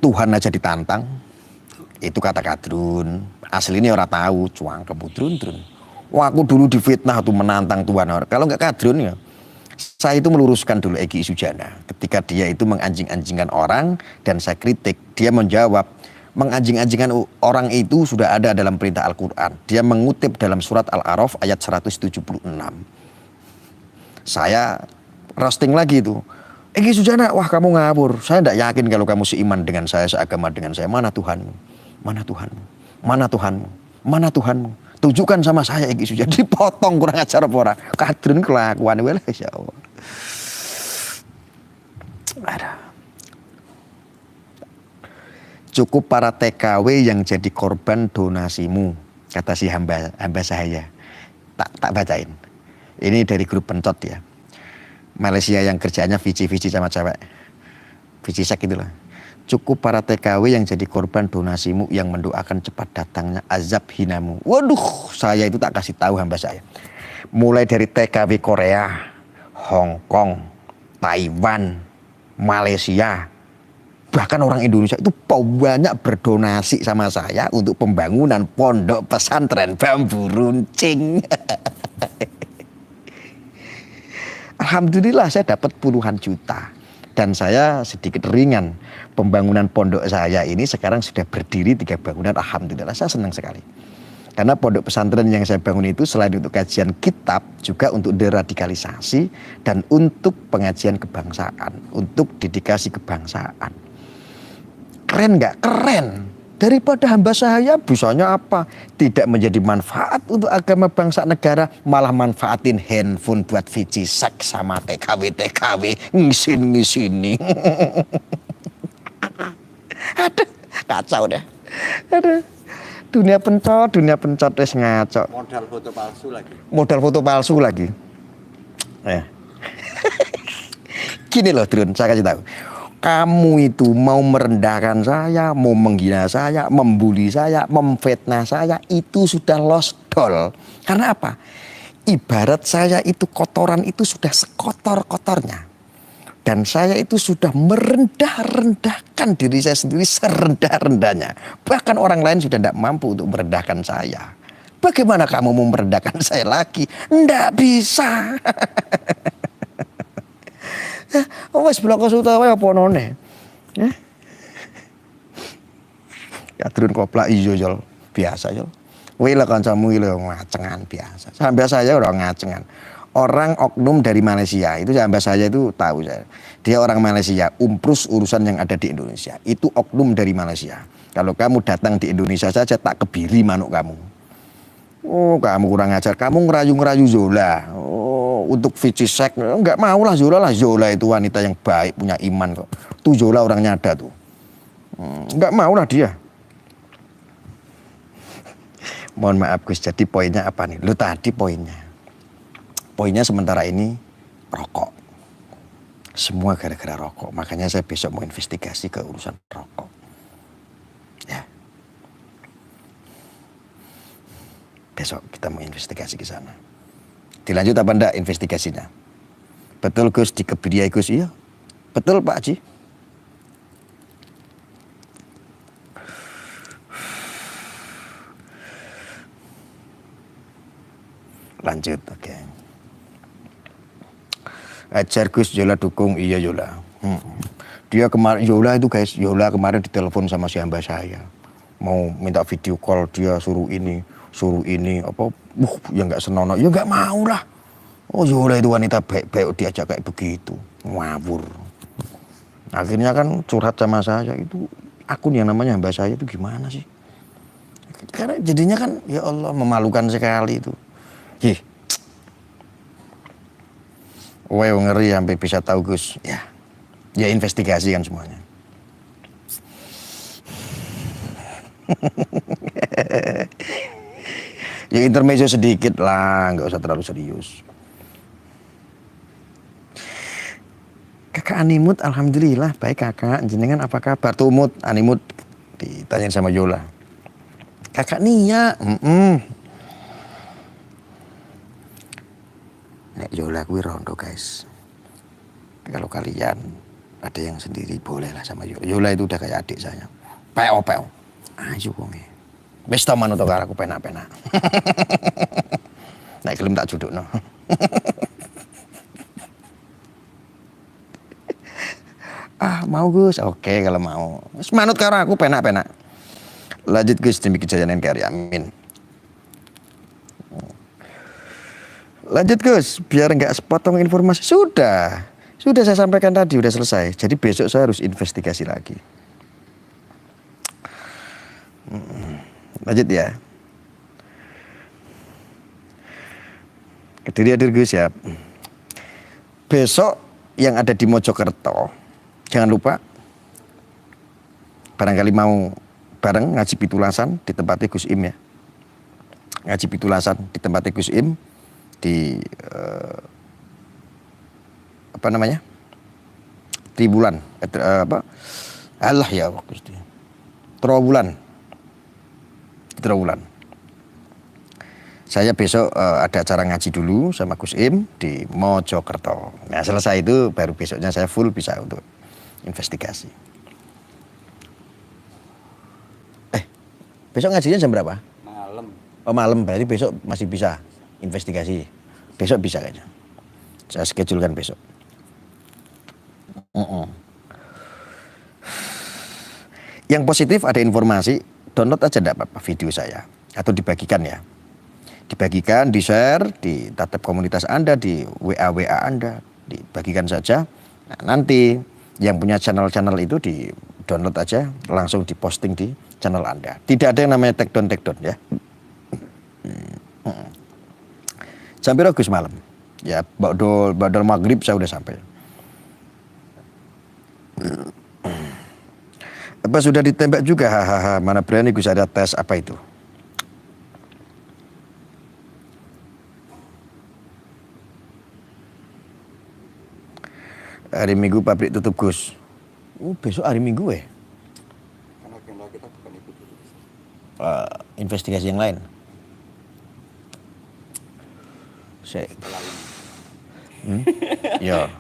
Tuhan aja ditantang, itu kata kadrun. Aslinya orang tahu, cuang kebudrun. Wah, aku dulu difitnah tuh menantang Tuhan. Kalau nggak kadrun ya, saya itu meluruskan dulu Egy Sujana. Ketika dia itu menganjing-anjingkan orang dan saya kritik, dia menjawab, menganjing-anjingkan orang itu sudah ada dalam perintah Al-Quran. Dia mengutip dalam surat Al-A'raf ayat 176. Saya roasting lagi itu. Egy Sujana, wah kamu ngawur. Saya tidak yakin kalau kamu seiman dengan saya, seagama dengan saya. Mana Tuhanmu? Mana Tuhanmu? Mana Tuhanmu? Mana Tuhanmu? Tunjukkan sama saya Egy Sujana. Dipotong kurang ajar apa orang. Kadrun kelakuan. Insya Allah. Ada. Cukup para TKW yang jadi korban donasimu, kata si hamba saya. Tak bacain. Ini dari grup pencot ya. Malaysia yang kerjaannya Vici sama cewek. Vici sek itulah. Cukup para TKW yang jadi korban donasimu yang mendoakan cepat datangnya azab hinamu. Waduh, saya itu tak kasih tahu hamba saya. Mulai dari TKW Korea, Hong Kong, Taiwan, Malaysia, bahkan orang Indonesia itu banyak berdonasi sama saya untuk pembangunan pondok pesantren bambu runcing. Alhamdulillah saya dapat puluhan juta. Dan saya sedikit ringan, pembangunan pondok saya ini sekarang sudah berdiri 3 bangunan, alhamdulillah saya senang sekali. Karena pondok pesantren yang saya bangun itu selain untuk kajian kitab, juga untuk deradikalisasi dan untuk pengajian kebangsaan, untuk dedikasi kebangsaan. Keren nggak? Keren. Daripada hamba saya bisanya apa? Tidak menjadi manfaat untuk agama bangsa negara, malah manfaatin handphone buat VC seks sama TKW ngisin-ngisini. Aduh, kacau deh. Aduh. Dunia pencot wis ngaco. Modal foto palsu lagi. Modal foto palsu lagi. Ya. Gini loh, Drun, saya kasih tahu. Kamu itu mau merendahkan saya, mau menghina saya, membuli saya, memfitnah saya, itu sudah lost doll. Karena apa? Ibarat saya itu kotoran itu sudah sekotor-kotornya. Dan saya itu sudah merendah-rendahkan diri saya sendiri serendah-rendahnya. Bahkan orang lain sudah tidak mampu untuk merendahkan saya. Bagaimana kamu mau merendahkan saya lagi? Tidak bisa. Wes blok utawa apa none? Ya turun koplak ijo jol. Biasa jol. Kuwi lho kancamu lho ngacengan biasa. Sampai saya udah ngacengan. Orang oknum dari Malaysia itu sampai saya itu tahu saya. Dia orang Malaysia, umprus urusan yang ada di Indonesia. Itu oknum dari Malaysia. Kalau kamu datang di Indonesia saja tak kebiri manuk kamu. Oh, kamu kurang ajar. Kamu ngerayu-ngerayu Zola. Oh, untuk Vici Sek enggak mau lah Zola lah. Zola itu wanita yang baik, punya iman kok. Tuh Zola orangnya ada tuh. Enggak mau lah dia. Mohon maaf Gus, jadi poinnya apa nih? Lu tadi poinnya. Poinnya sementara ini rokok. Semua gara-gara rokok. Makanya saya besok mau investigasi ke urusan rokok. Ya. Besok kita mau investigasi ke sana. Dilanjut apa enggak investigasinya? Betul Gus, di Kebiria Gus? Iya. Betul Pak Haji. Lanjut, oke. Ajar Gus, Yola dukung, iya Yola. Dia kemarin, Yola itu guys, Yola kemarin ditelepon sama si hamba saya. Mau minta video call, dia suruh ini, apa, ya nggak senonoh, ya nggak mau lah. Oh Yola itu wanita baik-baik, diajak kayak begitu, ngawur. Akhirnya kan curhat sama saya, itu akun yang namanya hamba saya itu gimana sih? Karena jadinya kan, ya Allah memalukan sekali itu. Wah ngeri sampai bisa tahu Gus. Ya investigasi kan semuanya. Ya intermezzo sedikit lah, nggak usah terlalu serius. Kakak Animut, alhamdulillah baik kakak. Jenengan apa kabar? Tumut, Animut ditanyain sama Yola. Kakak Nia, Nek Yola kuwi rondo guys. Kalau kalian ada yang sendiri boleh lah sama Yola. Yola itu udah kayak adik saya. Peo. Ayo wonge. Wis ta manut karo aku penak-penak. Nek gelem tak judukno. Mau Gus. Oke kalau mau. Wis manut karo aku penak-penak. Lanjut Gus demi kejayaan NKRI. Amin. Lanjut Gus, biar nggak sepotong informasi. Sudah saya sampaikan tadi, udah selesai. Jadi besok saya harus investigasi lagi. Lanjut ya. Kediri hadir Gus ya. Besok yang ada di Mojokerto, jangan lupa. Barangkali mau bareng ngaji pitulasan di tempatnya Gus Im ya. Ngaji pitulasan di tempatnya Gus Im. Di apa namanya Tribulan Allah ya Gusti Trawulan saya besok ada acara ngaji dulu sama Gus Im di Mojokerto. Nah selesai itu baru besoknya saya full bisa untuk investigasi. Besok ngajinya jam berapa? Malam. Oh malam, berarti besok masih bisa investigasi. Besok bisa kayaknya. Saya schedulekan besok. Yang positif ada informasi, download aja enggak apa-apa video saya atau dibagikan ya. Dibagikan, di-share di tab komunitas Anda, di WA Anda, dibagikan saja. Nah, nanti yang punya channel-channel itu di download aja, langsung diposting di channel Anda. Tidak ada yang namanya take down ya. Jam berapa Gus malam? Ya, badal maghrib saya udah sampai. Apa sudah ditembak juga? Hahaha, mana berani Gus, ada tes apa itu? Hari Minggu pabrik tutup Gus. Besok hari Minggu ya? Karena agenda kita bukan itu dulu. Investigasi yang lain. Ya.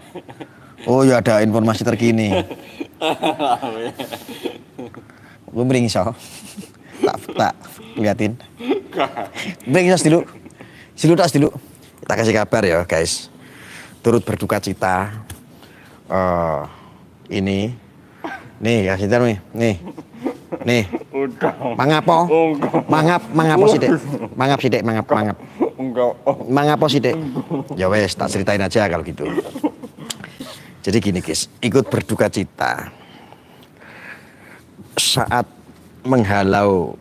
Oh ya, ada informasi terkini. Gue meringso. Tak liatin. Meringso dulu. Tas dulu. Kita kasih kabar ya guys. Turut berduka cita. Ini. Nih kasih tahu nih. Nih. Mangapo? Mangapo sithik. Mangap. Enggak. Mangapo sithik. Ya wes, tak ceritain aja kalau gitu. Jadi gini guys, ikut berduka cita saat menghalau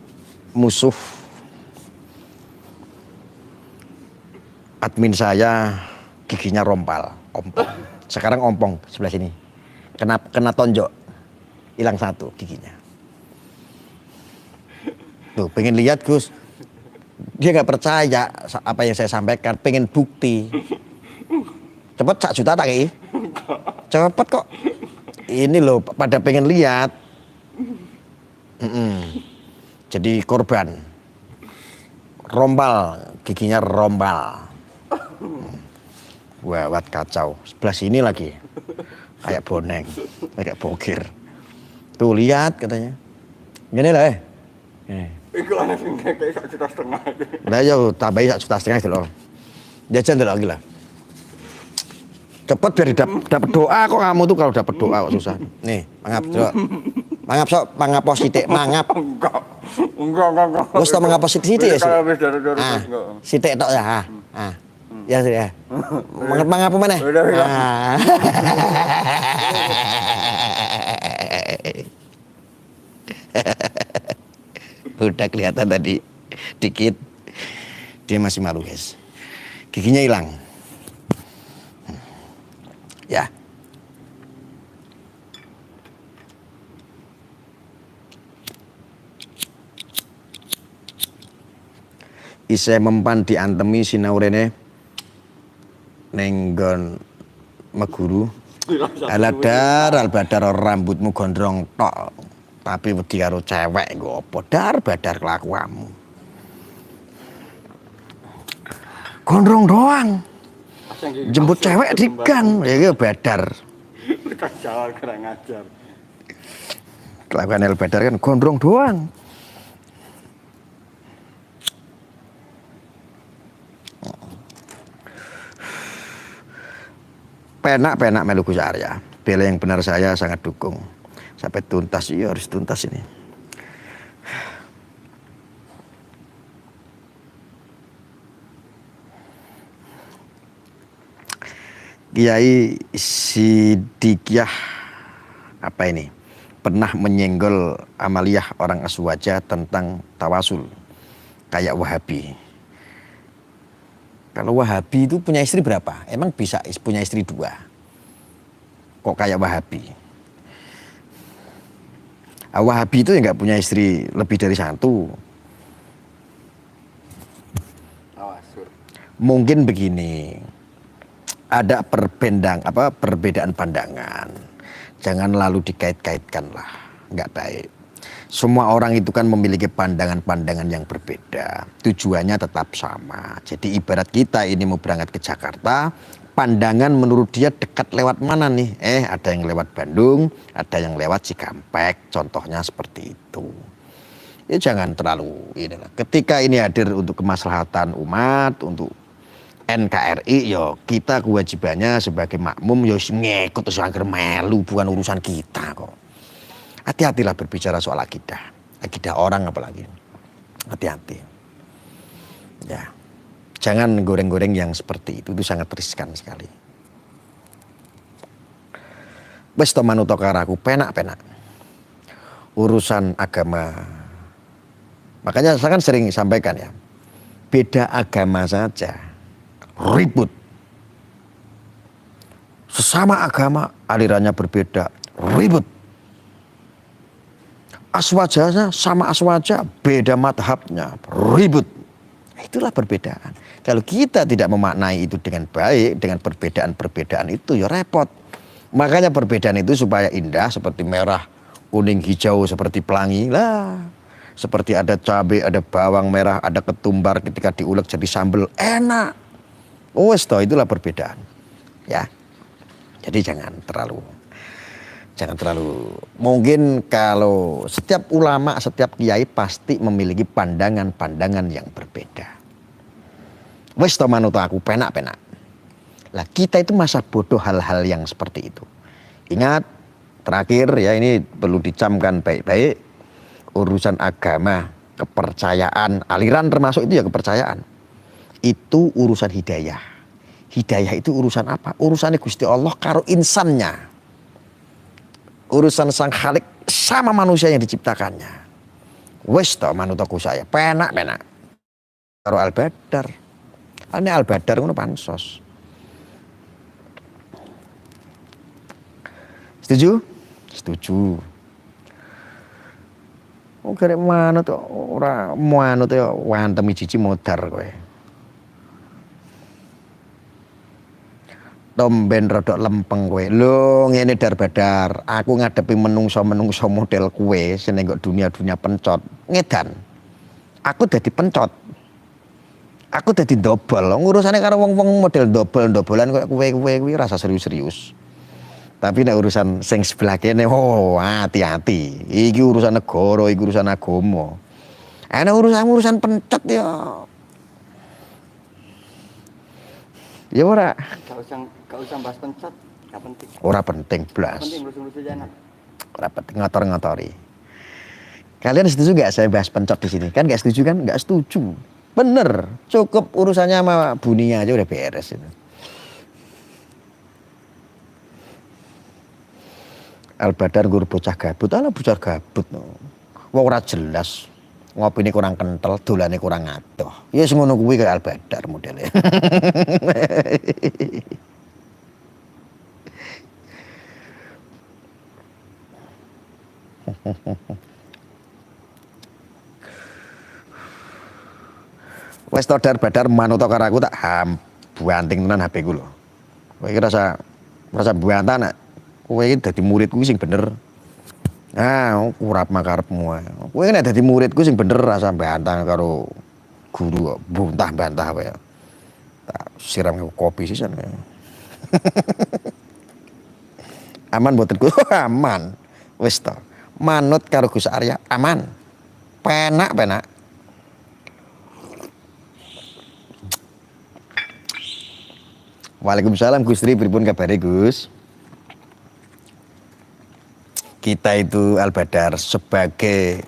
musuh admin saya, giginya ompong. Sekarang ompong sebelah sini. Kena tonjok, hilang satu giginya. Tuh, pengen lihat Gus. Dia nggak percaya apa yang saya sampaikan, pengen bukti. Cepet 1 juta tak kei? Cepet kok. Ini loh pada pengen lihat. Jadi korban. Rombal, giginya rombal. Wah, kacau. Sebelah sini lagi. Kayak boneng, kayak bokir. Tuh lihat katanya. Gini lah Iku ana sing kayak 1,5 juta. Lah yo tambahi 1,5 juta itu loh. Jajan dulu lagi lah. Cepet biar dapat doa kok, kamu tuh kalau dapat doa kok susah. Nih, mangap coba. Mangap sok, mangap sithik, mangap. Enggak. Wes tak mangap sithik ya. Kalau wis dari Ah, sithik tok ya. Ya sih ya. Mangap mana? Udah. Udah kelihatan tadi dikit. Dia masih malu guys. Giginya hilang. Ya. Isih mempan diantemi sinaurene nenggon meguru. Aladar albadar rambutmu gondrong tok. Tapi wedi karo cewek nggo apa badar kelakuanmu. Gondrong doang. Jemput cewek di gang, ya badar. Jalan kurang ngajar. Kelakuan El Badar kan gondrong doang. Penak melu Gus Arya. Bela yang benar saya sangat dukung. Sampai tuntas, iya harus tuntas ini. Kiai Sidikiyah apa ini? Pernah menyenggol amaliyah orang Aswaja tentang tawasul kayak Wahabi. Kalau Wahabi itu punya istri berapa? Emang bisa punya istri 2? Kok kayak Wahabi? Wahabi itu ya nggak punya istri lebih dari 1. Mungkin begini, ada perbedaan pandangan. Jangan lalu dikait-kaitkan lah, nggak baik. Semua orang itu kan memiliki pandangan-pandangan yang berbeda. Tujuannya tetap sama. Jadi ibarat kita ini mau berangkat ke Jakarta, pandangan menurut dia dekat lewat mana nih? Ada yang lewat Bandung, ada yang lewat Cikampek. Contohnya seperti itu. Ya jangan terlalu inilah. Ketika ini hadir untuk kemaslahatan umat, untuk NKRI, yo kita kewajibannya sebagai makmum yo ngikut terus angker melu, bukan urusan kita kok. Hati-hatilah berbicara soal akidah orang apalagi. Hati-hati. Ya, jangan goreng-goreng yang seperti itu sangat riskan sekali. Wes to manut karaku penak-penak. Urusan agama. Makanya saya kan sering sampaikan ya. Beda agama saja ribut. Sesama agama alirannya berbeda, ribut. Aswajanya sama aswaja, beda madhabnya, ribut. Itulah perbedaan. Kalau kita tidak memaknai itu dengan baik, dengan perbedaan-perbedaan itu ya repot. Makanya perbedaan itu supaya indah, seperti merah, kuning, hijau, seperti pelangi lah. Seperti ada cabai, ada bawang merah, ada ketumbar, ketika diulek jadi sambal, enak. Wes toh, itulah perbedaan. Ya. Jadi jangan terlalu mungkin kalau setiap ulama, setiap kiai pasti memiliki pandangan-pandangan yang berbeda. Wes to manut aku penak-penak. Lah kita itu masa bodoh hal-hal yang seperti itu. Ingat terakhir ya, ini perlu dicamkan baik-baik, urusan agama, kepercayaan, aliran termasuk itu ya kepercayaan. Itu urusan hidayah. Hidayah itu urusan apa? Urusannya Gusti Allah karo insannya. Urusan Sang Khalik sama manusia yang diciptakannya. Wes to manut aku saya penak-penak. Karo Al-Badar. Ini Al-Badar ngono pansos. Setuju? Setuju. Oh karek manut ora manut ya wantem cici modar kowe. Tomben rodok lempeng kowe. Lho ngene Dar-Badar, aku ngadepi menungso-menungso model kowe seneng kok dunia-dunia pencot. Ngedan. Aku dadi pencot. Aku dadi dobel. Ngurusane karo wong-wong model dobel-dobelan koyo kowe kuwi rasa serius-serius. Tapi nek urusan sing sebelah kene, oh hati-hati. Iki urusan negara, iki urusan agama. Ana urusan pencot ya. Ya ora. Gak usah bahas pencet, gak penting. Ora penting blas. Penting lucu-lucu aja nak. Ora penting ngotor-ngotori. Kalian setuju gak saya bahas pencet di sini? Kan gak setuju kan? Gak setuju. Bener, cukup urusannya sama Bunia aja udah beres itu. Al-Badar guru bocah gabut, ala bocah gabut no. Wong ora jelas. Ngopine kurang kental, dolane kurang adoh. Ya yes, ngono kuwi kaya Al-Badar modelnya. Wes to Dar-Badar manut karo aku tak banting tenan HP ku lho. Kowe iki rasa bantah nak. Kowe iki dadi muridku sing bener. Ah, urap makarepmu ae. Kowe nek dadi muridku sing bener rasa bantah karo guru kok bantah wae. Tak siram kopi sisan. Aman mboten Gus? Aman. Wis to. Manut karo Gus Arya aman. Penak. Waalaikumsalam Gus Tri, pripun kabare Gus? Kita itu Al-Badar sebagai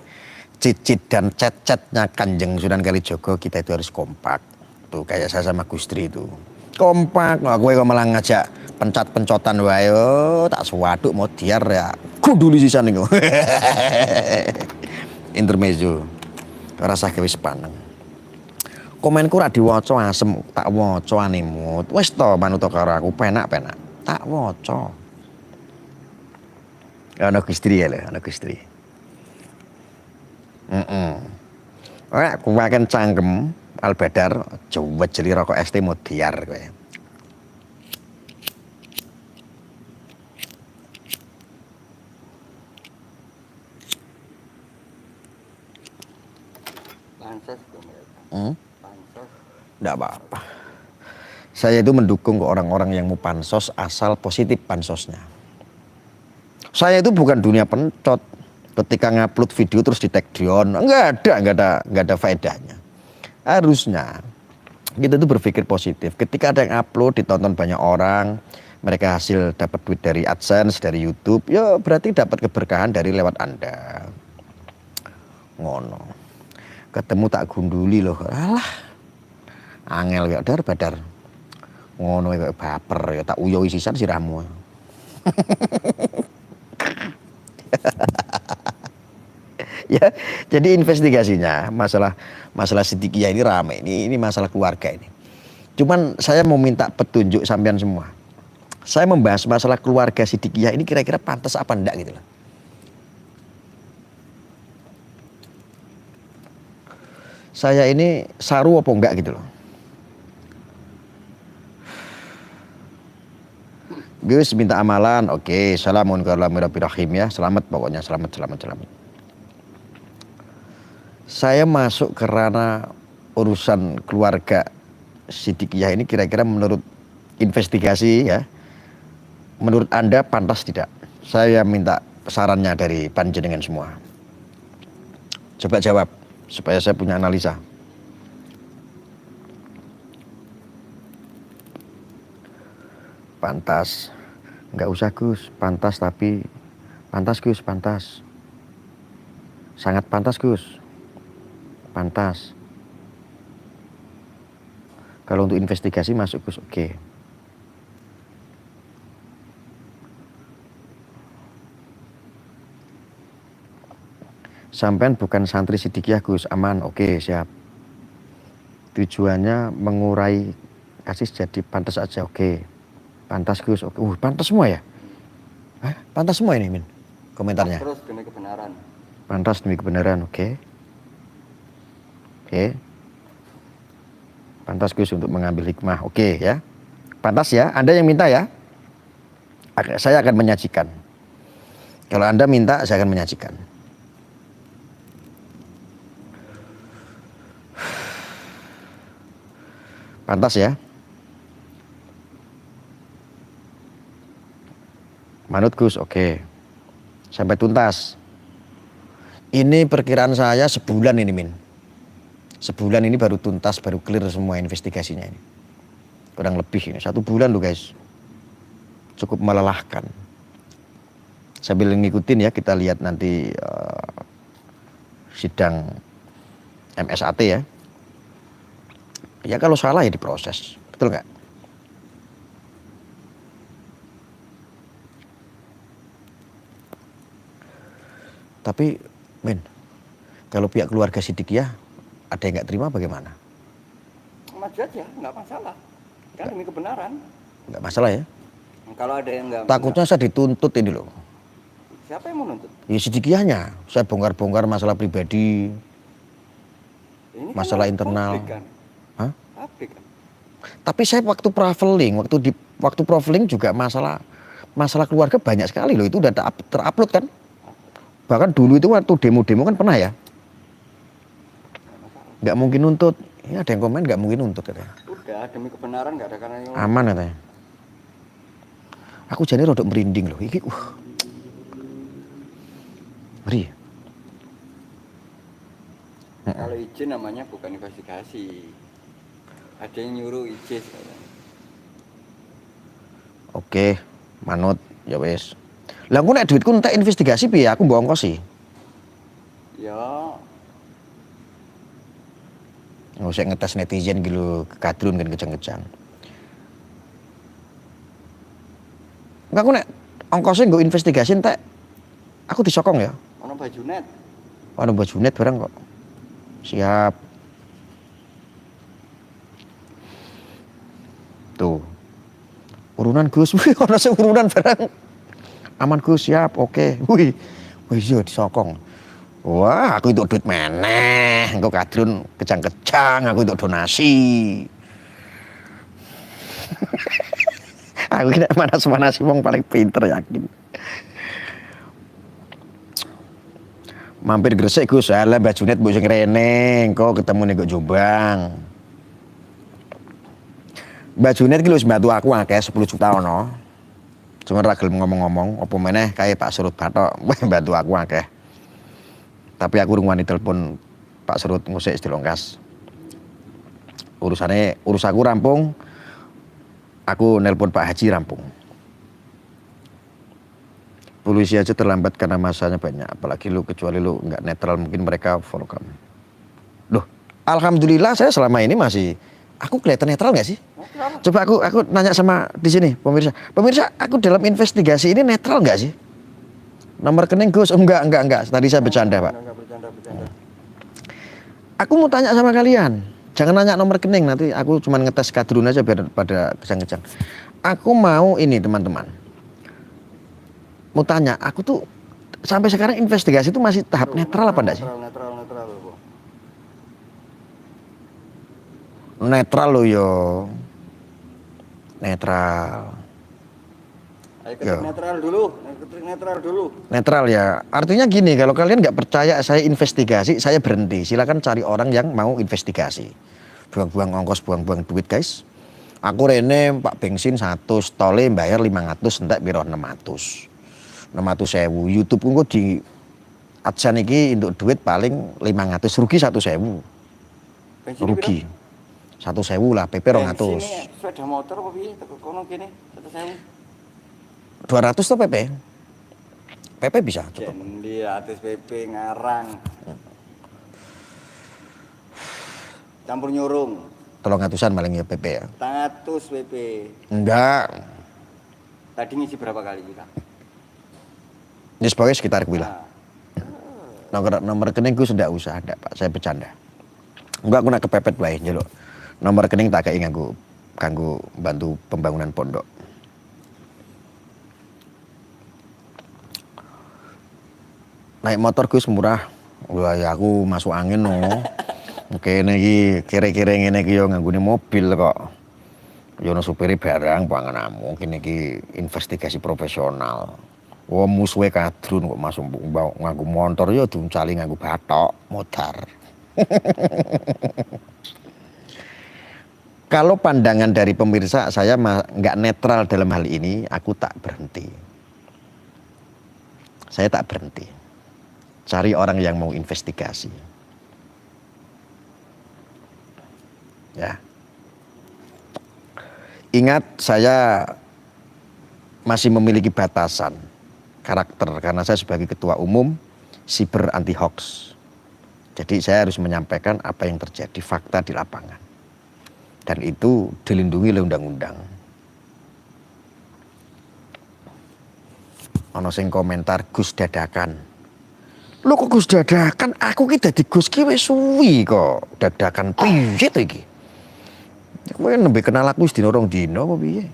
cicit dan cet-cetnya Kanjeng Sunan Kalijaga, kita itu harus kompak. Tuh kayak saya sama Gus Tri itu. Kompak, nah, gue kok malah ngajak pencat-pencotan wae, tak sewaduk mau diar ya. Kudu sisan niku. Intermezzo. Rasa gawe sepaneng. Komenku ra diwaca asem, tak waca animut. Wis to manut karo aku penak-penak. Tak waca. Ana Gusti ya lho, ana Gusti. Ora kuwaken cangkem Al-Badar coba jeli rokok ST modiar kowe. Pansos dong ya. Pansos. Enggak apa-apa. Saya itu mendukung ke orang-orang yang mau pansos asal positif pansosnya. Saya itu bukan dunia pencot. Ketika ngupload video terus di tag Dion, enggak ada faedahnya. Harusnya kita itu berpikir positif. Ketika ada yang upload ditonton banyak orang, mereka hasil dapat duit dari AdSense, dari YouTube, ya berarti dapat keberkahan dari lewat Anda. Ngono. Ketemu tak gunduli loh. Alah. Angel ya badar. Ngono kok baper ya tak uyoi sisan siramu. Ya, jadi investigasinya masalah Sidikiyah ini rame. Ini masalah keluarga ini. Cuman saya mau minta petunjuk sampean semua. Saya membahas masalah keluarga Sidikiyah ini kira-kira pantas apa enggak gitu loh. Saya ini saru apa enggak gitu loh. Gus minta amalan, oke. Assalamualaikum ya. Selamat pokoknya, selamat. Saya masuk ke ranah urusan keluarga Sidikiyah ini kira-kira menurut investigasi ya, menurut Anda pantas tidak? Saya minta sarannya dari panjenengan semua. Coba jawab supaya saya punya analisa. Pantas, nggak usah Gus, pantas tapi pantas Gus, pantas, sangat pantas Gus. Pantas. Kalau untuk investigasi masuk Gus, oke. Sampean bukan santri Sidikiyah Gus, aman, oke, siap. Tujuannya mengurai kasus jadi pantas aja, oke. Pantas Gus, oke. Pantas semua ya? Hah? Pantas semua ini Min? Komentarnya. Terus demi kebenaran. Pantas demi kebenaran, oke. Oke. Pantas Gus untuk mengambil hikmah. Oke ya. Pantas ya. Anda yang minta ya. Saya akan menyajikan. Kalau Anda minta, saya akan menyajikan. Pantas ya. Manut Gus, oke. Sampai tuntas. Ini perkiraan saya sebulan ini Min. Sebulan ini baru tuntas, baru clear semua investigasinya ini. Kurang lebih ini, 1 bulan loh guys. Cukup melelahkan. Sambil ngikutin ya, kita lihat nanti sidang MSAT ya. Ya kalau salah ya diproses, betul nggak? Tapi Min, kalau pihak keluarga Sidikiyah ada yang nggak terima bagaimana? Maju aja, nggak masalah. Kan demi kebenaran. Nggak masalah ya? Kalau ada yang nggak. Takutnya saya dituntut ini loh. Siapa yang mau nuntut? Ya Sidikiyahnya. Saya bongkar-bongkar masalah pribadi, Ini masalah kan internal. publik kan? Hah? Publik kan? Tapi saya waktu traveling juga masalah keluarga banyak sekali loh. Itu udah terupload kan? Bahkan dulu itu waktu demo-demo kan pernah ya? Nggak mungkin nuntut. Ini ada yang komen nggak mungkin nuntut katanya. Udah demi kebenaran nggak ada karena yang Aman katanya. Aku jadi rodok merinding loh. Iki ngeri. Kalau izin namanya bukan investigasi. Ada yang nyuruh izin. Oke, manut ya wes. Lah aku nek duitku entek investigasi piye aku mbok ongkosi. Ya, Nggak usah ngetes netizen gitu kadrun kan kejang-kejang. Enggak aku nek ongkosnya nggo investigasi entek. Aku disokong ya. ono baju net. Ono baju net barang kok. Siap. Tuh. Urunan Gus, wih ono sing urunan barang. Aman Gus, siap, oke. Wih iya disokong. Wah, aku itu duit meneh, engko kadrun kejang-kejang, aku itu donasi. Aku kira manas-manasi wong paling pinter yakin. Mampir Gresik Gus, alah Mbak Junet mbok sing rene, engko ketemu ning Jombang. Mbak Junet ki lho bantu aku akeh 10 juta ono. Cuma ra gelem ngomong-ngomong, apa meneh kae Pak Surut Batok, bantu aku akeh. Tapi aku urung wani telepon Pak Surut ngusik dilongkas. Urusanku rampung, aku nelpon Pak Haji rampung. Polisi aja terlambat karena masanya banyak, apalagi lu, kecuali lu nggak netral mungkin mereka follow kamu. Loh, alhamdulillah saya selama ini masih, aku kelihatan netral nggak sih? Netral. Coba aku nanya sama di sini pemirsa. Pemirsa, aku dalam investigasi ini netral nggak sih? Nomor rekening Gus? Oh, enggak. Tadi saya bercanda, Pak. Enggak, bercanda. Aku mau tanya sama kalian. Jangan nanya nomor rekening, nanti aku cuma ngetes kadrun aja biar pada kejang-kejang. Aku mau ini, teman-teman. Mau tanya, aku tuh sampai sekarang investigasi itu masih tahap netral apa enggak sih? Netral. Bu. Netral loh yo. Netral. Ayo ketik netral dulu. Netral ya. Artinya gini, kalau kalian nggak percaya saya investigasi, saya berhenti. Silakan cari orang yang mau investigasi. Buang-buang ongkos, buang-buang duit, guys. Aku rene Pak bensin 100, tole bayar 500, entek piro 600. 600.000. YouTube ku di AdSense iki untuk duit paling 500, rugi 1.000. Rugi. 1.000 lah, PP 200. Bensin sepeda motor apa piye teko kono kene 1.000. 200 tuh PP. PP bisa cukup. Jendi atus PP ngarang. Campur nyurung. 300-an paling ya PP ya. 100 PP. Enggak. Tadi ngisi berapa kali kita? Ini sebagai sekitar kuila. Nomor rekening gue sudah usah ada, Pak. Saya bercanda. Enggak, aku nak kepepet bae njaluk. Nomor rekening tak kei kanggo bantu pembangunan pondok. Naik motor Gus murah. Wah, ya aku masuk angin no. Kene iki kira-kira ngene iki yo nganggone mobil kok. Yo ono supire barang pangananmu. Kene iki investigasi profesional. Wah, musuhe kadrun kok masuk nganggo motor yo diuncali nganggo bathok modar. Kalau pandangan dari pemirsa saya nggak netral dalam hal ini, aku tak berhenti. Saya tak berhenti. Cari orang yang mau investigasi. Ya. Ingat, saya masih memiliki batasan karakter karena saya sebagai ketua umum Siber Anti Hoax. Jadi saya harus menyampaikan apa yang terjadi, fakta di lapangan. Dan itu dilindungi oleh undang-undang. Ono sing komentar Gus dadakan. Lho kok Gus dadakan? Aku ki dadi Gus ki wis suwi kok. Dadakan piye to iki? Kowe nembe kenal aku wis dina rong dina apa piye?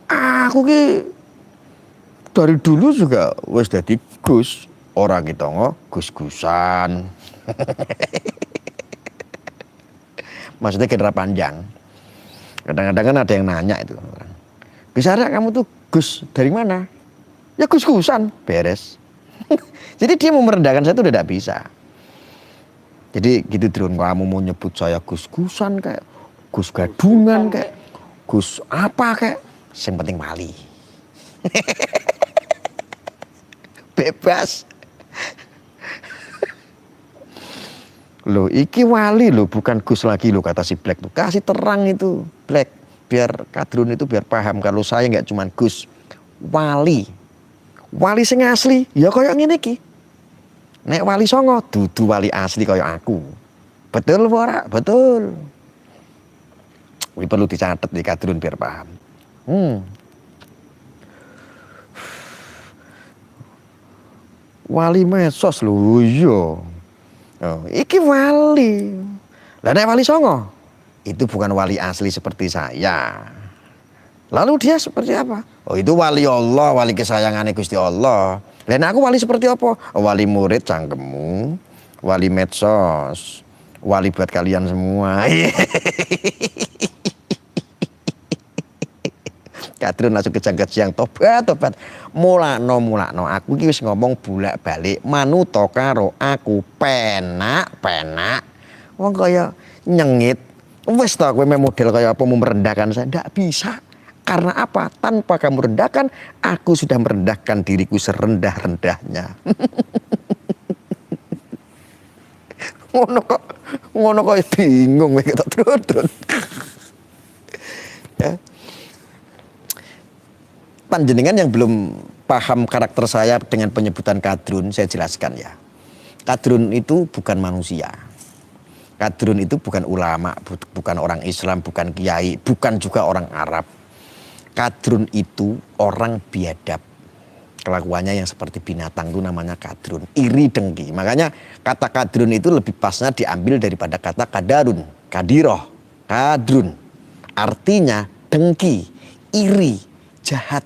Aku ki dari dulu juga wis dadi Gus. Orang kita gus-gusan. Maksudnya kira panjang. Kadang-kadang kan ada yang nanya itu orang. Gus-Arya kamu tuh Gus dari mana? Ya gus-gusan, beres. Jadi dia mau merendahkan saya itu udah tidak bisa. Jadi gitu Drun, kamu mau nyebut saya gus-gusan kayak Gus gadungan kayak Gus apa kayak, yang penting wali. Bebas. Loh, iki wali loh, bukan Gus lagi loh kata si Black tuh. Kasih terang itu Black, biar kadrun itu biar paham kalau saya nggak cuma Gus, wali. Wali sing asli, ya koyo ngene iki. Nek wali songo, dudu wali asli koyo aku. Betul ora? Betul. Ini perlu dicatat di kadrun biar paham. Wali mesos lho, iya. Oh, iki wali. Lah nek wali songo, itu bukan wali asli seperti saya. Lalu dia seperti apa? Oh, itu wali Allah, wali kesayangannya Gusti Allah. Lah aku wali seperti apa? Oh, wali murid cangkemmu, wali medsos, wali buat kalian semua. Kadrun langsung kejang-kejang tobat. Mulakno. Aku iki wis ngomong bolak-balik manuta karo aku penak. Wong kaya nyengit. Wis ta kowe model kaya apa mau merendahkan saya? Ndak bisa. Karena apa? Tanpa kamu rendahkan, aku sudah merendahkan diriku serendah-rendahnya. Ngono kok bingung kita terus. Ya. Panjenengan yang belum paham karakter saya dengan penyebutan kadrun, saya jelaskan ya. Kadrun itu bukan manusia. Kadrun itu bukan ulama, bukan orang Islam, bukan kiai, bukan juga orang Arab. Kadrun itu orang biadab. Kelakuannya yang seperti binatang itu namanya kadrun. Iri dengki. Makanya kata kadrun itu lebih pasnya diambil daripada kata kadarun. Kadiroh. Kadrun. Artinya dengki, iri, jahat.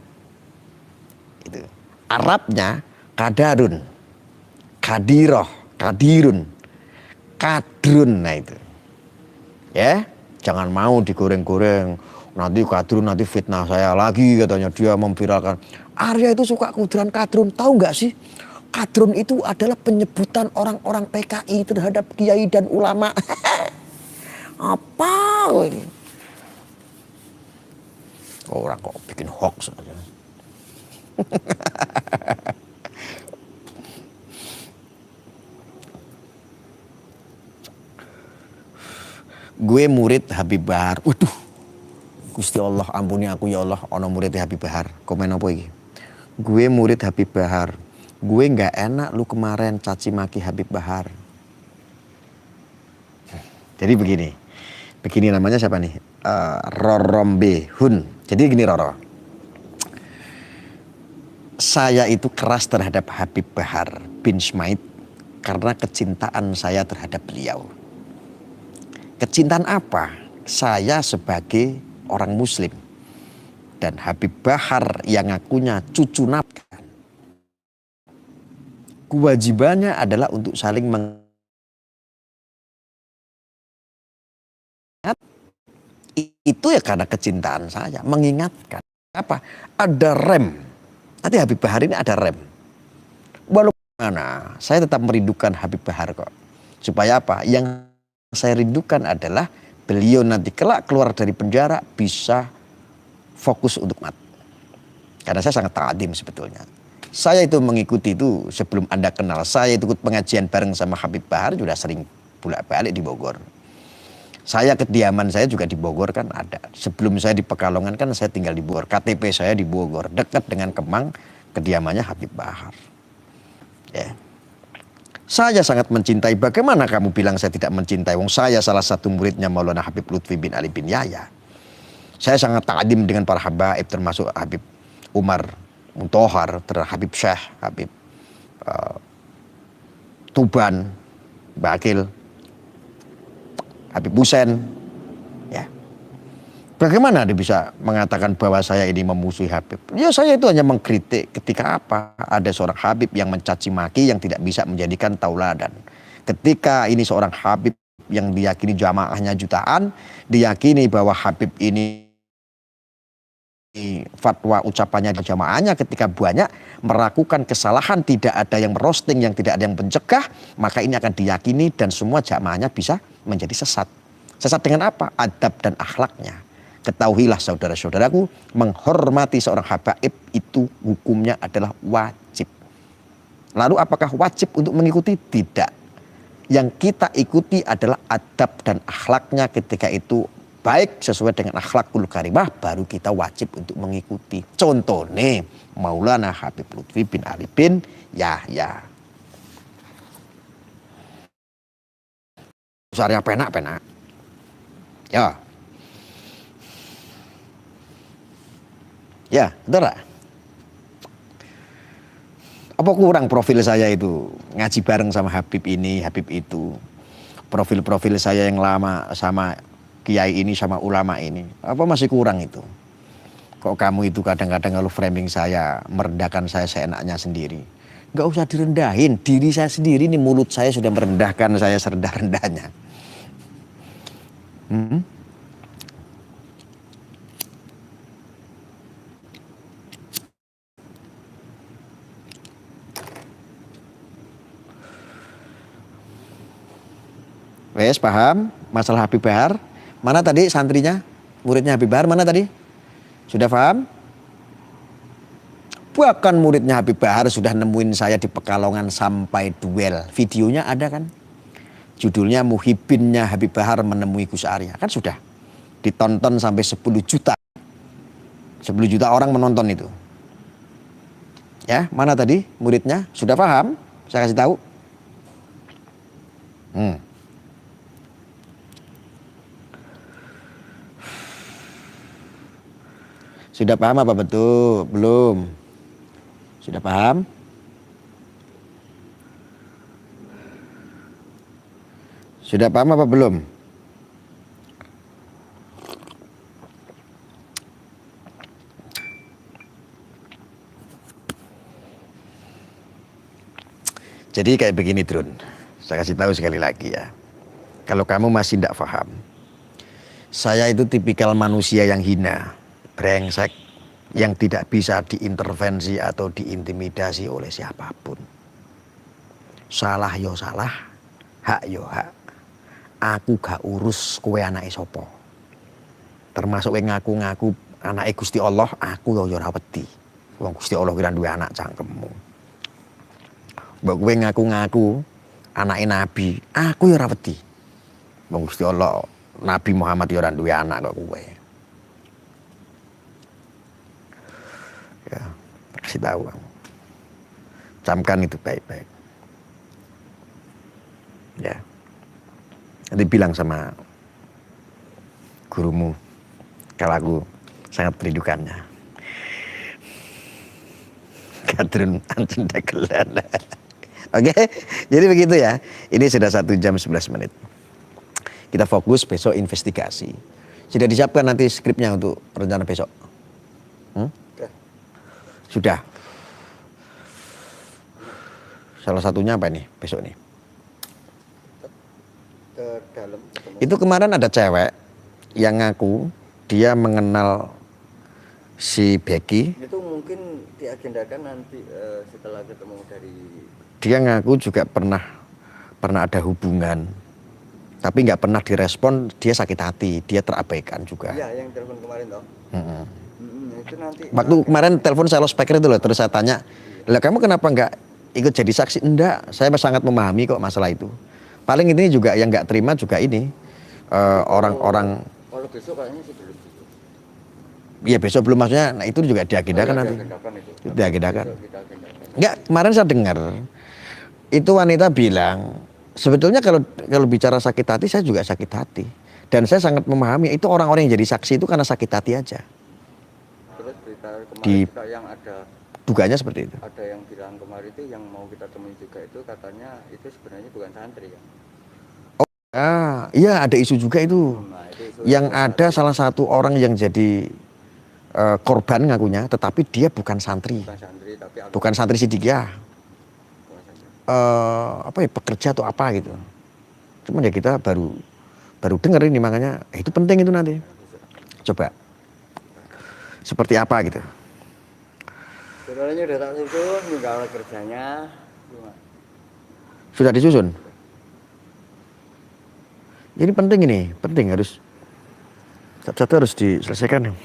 Itu. Arabnya kadarun. Kadiroh. Kadirun. Kadrun. Nah itu. Ya. Jangan mau digoreng-goreng. Nanti kadrun, nanti fitnah saya lagi katanya. Dia memviralkan. Arya itu suka kuburan kadrun. Tahu nggak sih? Kadrun itu adalah penyebutan orang-orang PKI terhadap kiai dan ulama. Apa ini? Orang kok bikin hoax aja. Gue murid Habib Bahar. Waduh. Gusti Allah ampuni aku ya Allah. Ono murid Habib Bahar. Komen apa iki? Gue murid Habib Bahar. Gue nggak enak lu kemarin caci maki Habib Bahar. Jadi begini. Begini namanya siapa nih? Rorombe Hun. Jadi gini Roro. Saya itu keras terhadap Habib Bahar bin Smaid karena kecintaan saya terhadap beliau. Kecintaan apa? Saya sebagai orang Muslim dan Habib Bahar yang ngakunya cucu Nabi. Kewajibannya adalah untuk saling itu ya karena kecintaan saya, mengingatkan. Apa? Ada rem. Nanti Habib Bahar ini ada rem. Walaupun mana, saya tetap merindukan Habib Bahar kok. Supaya apa? Yang saya rindukan adalah beliau nanti kelak keluar dari penjara bisa fokus untuk mat. Karena saya sangat ta'adim sebetulnya. Saya itu mengikuti itu sebelum Anda kenal. Saya itu ikut pengajian bareng sama Habib Bahar, sudah sering bolak-balik di Bogor. Saya kediaman saya juga di Bogor kan ada. Sebelum saya di Pekalongan kan saya tinggal di Bogor. KTP saya di Bogor, dekat dengan Kemang, kediamannya Habib Bahar. Ya. Saya sangat mencintai. Bagaimana kamu bilang saya tidak mencintai? Wong saya salah satu muridnya Maulana Habib Lutfi bin Ali bin Yahya. Saya sangat ta'adim dengan para habaib termasuk Habib Umar Muntohar, Habib Syekh, Habib Tuban, Bakil, Habib Husain. Ya. Bagaimana dia bisa mengatakan bahwa saya ini memusuhi Habib? Ya saya itu hanya mengkritik ketika apa? Ada seorang Habib yang mencaci maki yang tidak bisa menjadikan tauladan. Ketika ini seorang Habib yang diyakini jamaahnya jutaan, diyakini bahwa Habib ini fatwa ucapannya di jamaahnya ketika banyak melakukan kesalahan, tidak ada yang merosting, yang tidak ada yang mencegah, maka ini akan diyakini dan semua jamaahnya bisa menjadi sesat. Sesat dengan apa? Adab dan akhlaknya. Ketahuilah saudara-saudaraku, menghormati seorang habaib itu hukumnya adalah wajib. Lalu apakah wajib untuk mengikuti? Tidak. Yang kita ikuti adalah adab dan akhlaknya ketika itu baik sesuai dengan akhlakul karimah, baru kita wajib untuk mengikuti. Contohnya Maulana Habib Lutfi bin Ali bin Yahya. Usarnya penak-penak. Ya. Ya, betul gak? Apa kurang profil saya itu ngaji bareng sama Habib ini, Habib itu. Profil-profil saya yang lama sama kiai ini, sama ulama ini. Apa masih kurang itu? Kok kamu itu kadang-kadang kalau framing saya, merendahkan saya seenaknya sendiri. Gak usah direndahin, diri saya sendiri nih, mulut saya sudah merendahkan saya serendah-rendahnya. Wes paham masalah Habib Bahar? Mana tadi santrinya? Muridnya Habib Bahar mana tadi? Sudah paham? Bahkan muridnya Habib Bahar sudah nemuin saya di Pekalongan sampai duel. Videonya ada kan? Judulnya Muhibbinnya Habib Bahar menemui Gus Arya. Kan sudah ditonton sampai 10 juta. 10 juta orang menonton itu. Ya, mana tadi muridnya? Sudah paham? Saya kasih tahu. Sudah paham apa betul? Belum. Sudah paham? Sudah paham apa belum? Jadi kayak begini, Drun. Saya kasih tahu sekali lagi ya. Kalau kamu masih tidak paham, saya itu tipikal manusia yang hina, brengsek, yang tidak bisa diintervensi atau diintimidasi oleh siapapun. Salah yo salah, hak yo hak. Aku gak urus kowe anake sapa. Termasuk kowe ngaku-ngaku anake Gusti Allah, aku yo ora wedi. Wong Gusti Allah kira duwe anak cangkemmu. Mbok kowe ngaku-ngaku anake nabi, aku ya ora wedi. Wong Gusti Allah, Nabi Muhammad ya ora duwe anak kok kowe. Ya, kasih tahu kamu. Camkan itu baik-baik. Ya. Nanti bilang sama gurumu kalau aku sangat merindukannya. Kadrun ancen dagelan. Oke, jadi begitu ya. Ini sudah 1 jam 11 menit. Kita fokus besok investigasi. Sudah disiapkan nanti skripnya untuk rencana besok? Sudah. Salah satunya apa nih besok nih? Ke dalam. Itu kemarin ada cewek yang ngaku dia mengenal si Becky. Itu mungkin diagendakan nanti setelah ketemu dari. Dia ngaku juga pernah ada hubungan, tapi nggak pernah direspon. Dia sakit hati, dia terabaikan juga. Iya, yang telepon kemarin toh. Itu nanti. Waktu kemarin telepon sales speaker itu loh, terus saya tanya, lah kamu kenapa nggak ikut jadi saksi? Enggak, saya sangat memahami kok masalah itu. Paling ini juga yang nggak terima juga ini orang-orang. Kalau besok kayaknya sih belum. Iya besok belum, maksudnya. Nah itu juga diagendakan nanti. Itu diagendakan. Enggak, kemarin saya dengar itu wanita bilang sebetulnya kalau bicara sakit hati, saya juga sakit hati dan saya sangat memahami itu orang-orang yang jadi saksi itu karena sakit hati aja. Terus berita kemarin Di juga yang ada duganya seperti itu. Ada yang bilang kemarin itu yang mau kita temui juga itu katanya itu sebenarnya bukan santri ya. Iya ada isu juga itu. Nah, itu Yang ada salah satu orang yang jadi korban ngakunya, tetapi dia bukan santri. Bukan santri Sidikiyah. Apa ya, pekerja atau apa gitu. Cuman ya kita baru dengar ini, makanya itu penting itu nanti. Coba seperti apa gitu. Saudaranya udah tak susun, tinggal kerjanya. Sudah disusun. Ini penting harus satu-satu harus diselesaikan.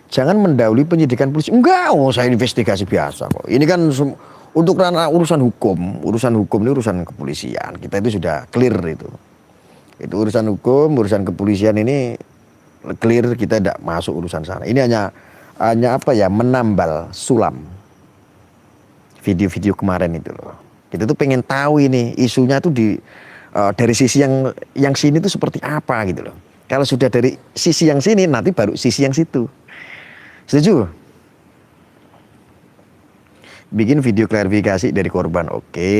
Jangan mendahului penyidikan polisi. Enggak, saya investigasi biasa kok. Ini kan untuk ranah urusan hukum ini urusan kepolisian. Kita itu sudah clear itu. Itu urusan hukum, urusan kepolisian ini clear, kita tidak masuk urusan sana. Ini hanya apa ya, menambal sulam video-video kemarin itu loh. Kita tuh pengen tahu ini isunya tuh dari sisi yang sini tuh seperti apa gitu loh. Kalau sudah dari sisi yang sini, nanti baru sisi yang situ. Setuju? Bikin video klarifikasi dari korban, oke.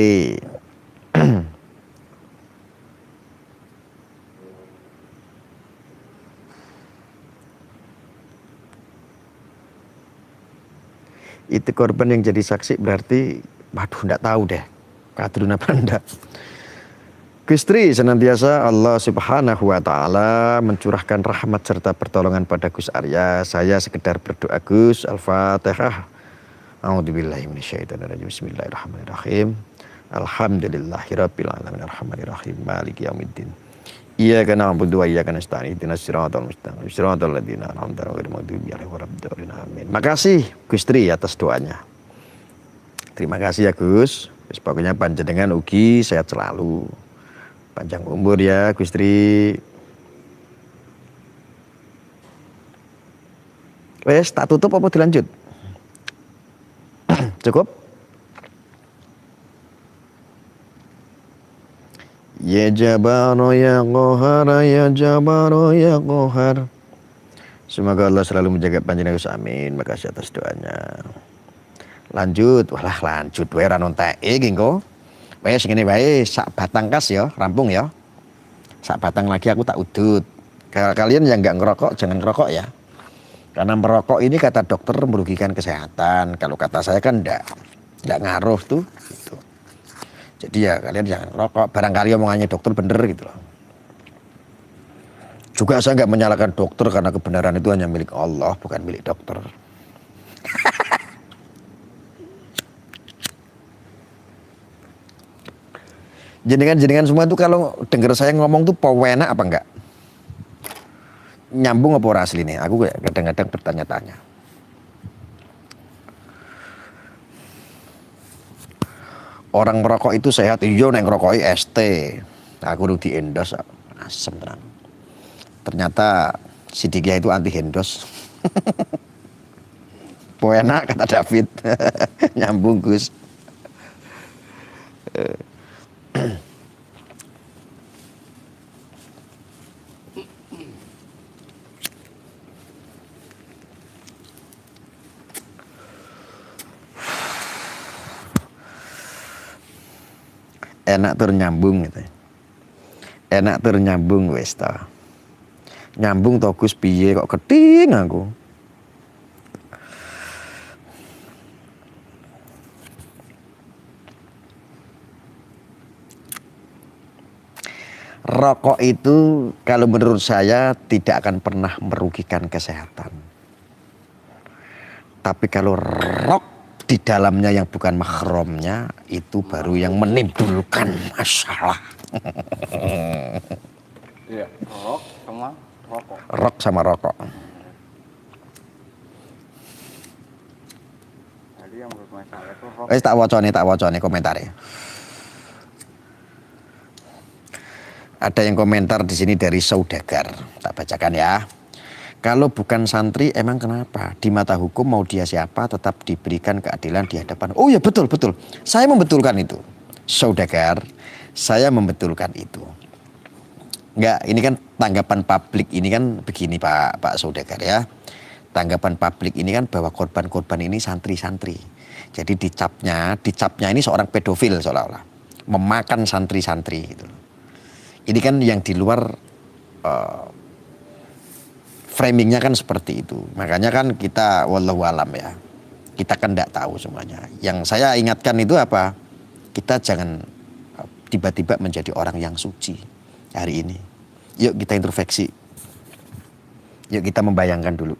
Itu korban yang jadi saksi berarti, waduh enggak tahu deh, kadrun apa enggak. Gustri, senantiasa Allah Subhanahu wa Ta'ala mencurahkan rahmat serta pertolongan pada Gus Arya. Saya sekedar berdoa, Gus. Al-Fatihah. A'udzubillahi minasyaitonirrajim. Bismillahirrahmanirrahim. Alhamdulillahirabbil alamin arrahmanirrahim maliki yaumiddin. Iyyaka na'budu wa iyyaka nasta'in. Ihdinas siratal mustaqim. Siratal ladzina an'amta 'alaihim ghairil maghdubi 'alaihim waladdallin. Amin. Makasih Gus Tri atas doanya. Terima kasih ya Gus. Pokoknya panjenengan ugi sehat selalu. Panjang umur ya Gus Tri. Wes tak tutup apa dilanjut? Cukup? Ya Jabaro ya Qahar, ya Jabaro ya Qahar. Semoga Allah selalu menjaga panjenengan Gus, amin. Makasih atas doanya. Lanjut, walah lanjut wae ra nontek iki engko. Wes ngene wae, sak batang kas ya, rampung ya. Sak batang lagi aku tak udut. Kalian yang nggak ngerokok jangan ngerokok ya. Karena merokok ini kata dokter merugikan kesehatan. Kalau kata saya kan enggak ngaruh tuh. Gitu. Jadi ya kalian jangan ngerokok. Barangkali omongannya dokter bener gitu loh. Juga saya nggak menyalahkan dokter karena kebenaran itu hanya milik Allah, bukan milik dokter. Jenengan semua itu kalau dengar saya ngomong tuh pewenak apa enggak? Nyambung apa ora asline? Aku kadang-kadang bertanya-tanya. Orang merokok itu sehat, iya nek ngerokoki ST. Aku udah diendos, asem tenan. Ternyata Sidikia itu anti hendos. Pewenak kata David. Nyambung Gus. Enak tur nyambung gitu. Enak tur nyambung wis ta. Nyambung to Gus piye kok keting aku. Rokok itu kalau menurut saya tidak akan pernah merugikan kesehatan. Tapi kalau rok di dalamnya yang bukan mahromnya itu baru yang menimbulkan masalah. Iya, rok sama rokok. Rok sama rokok. Jadi yang bermasalah itu rok. Tak wacone komentarnya. Ada yang komentar di sini dari saudagar. Tak bacakan ya. Kalau bukan santri emang kenapa? Di mata hukum mau dia siapa tetap diberikan keadilan di hadapan. Oh ya betul. Saya membetulkan itu. Saudagar, saya membetulkan itu. Enggak, ini kan tanggapan publik ini kan begini Pak Saudagar ya. Tanggapan publik ini kan bahwa korban-korban ini santri-santri. Jadi dicapnya ini seorang pedofil seolah-olah. Memakan santri-santri gitu. Ini kan yang di luar framingnya kan seperti itu. Makanya kan kita wallahu alam ya. Kita kan tidak tahu semuanya. Yang saya ingatkan itu apa? Kita jangan tiba-tiba menjadi orang yang suci hari ini. Yuk kita introspeksi. Yuk kita membayangkan dulu.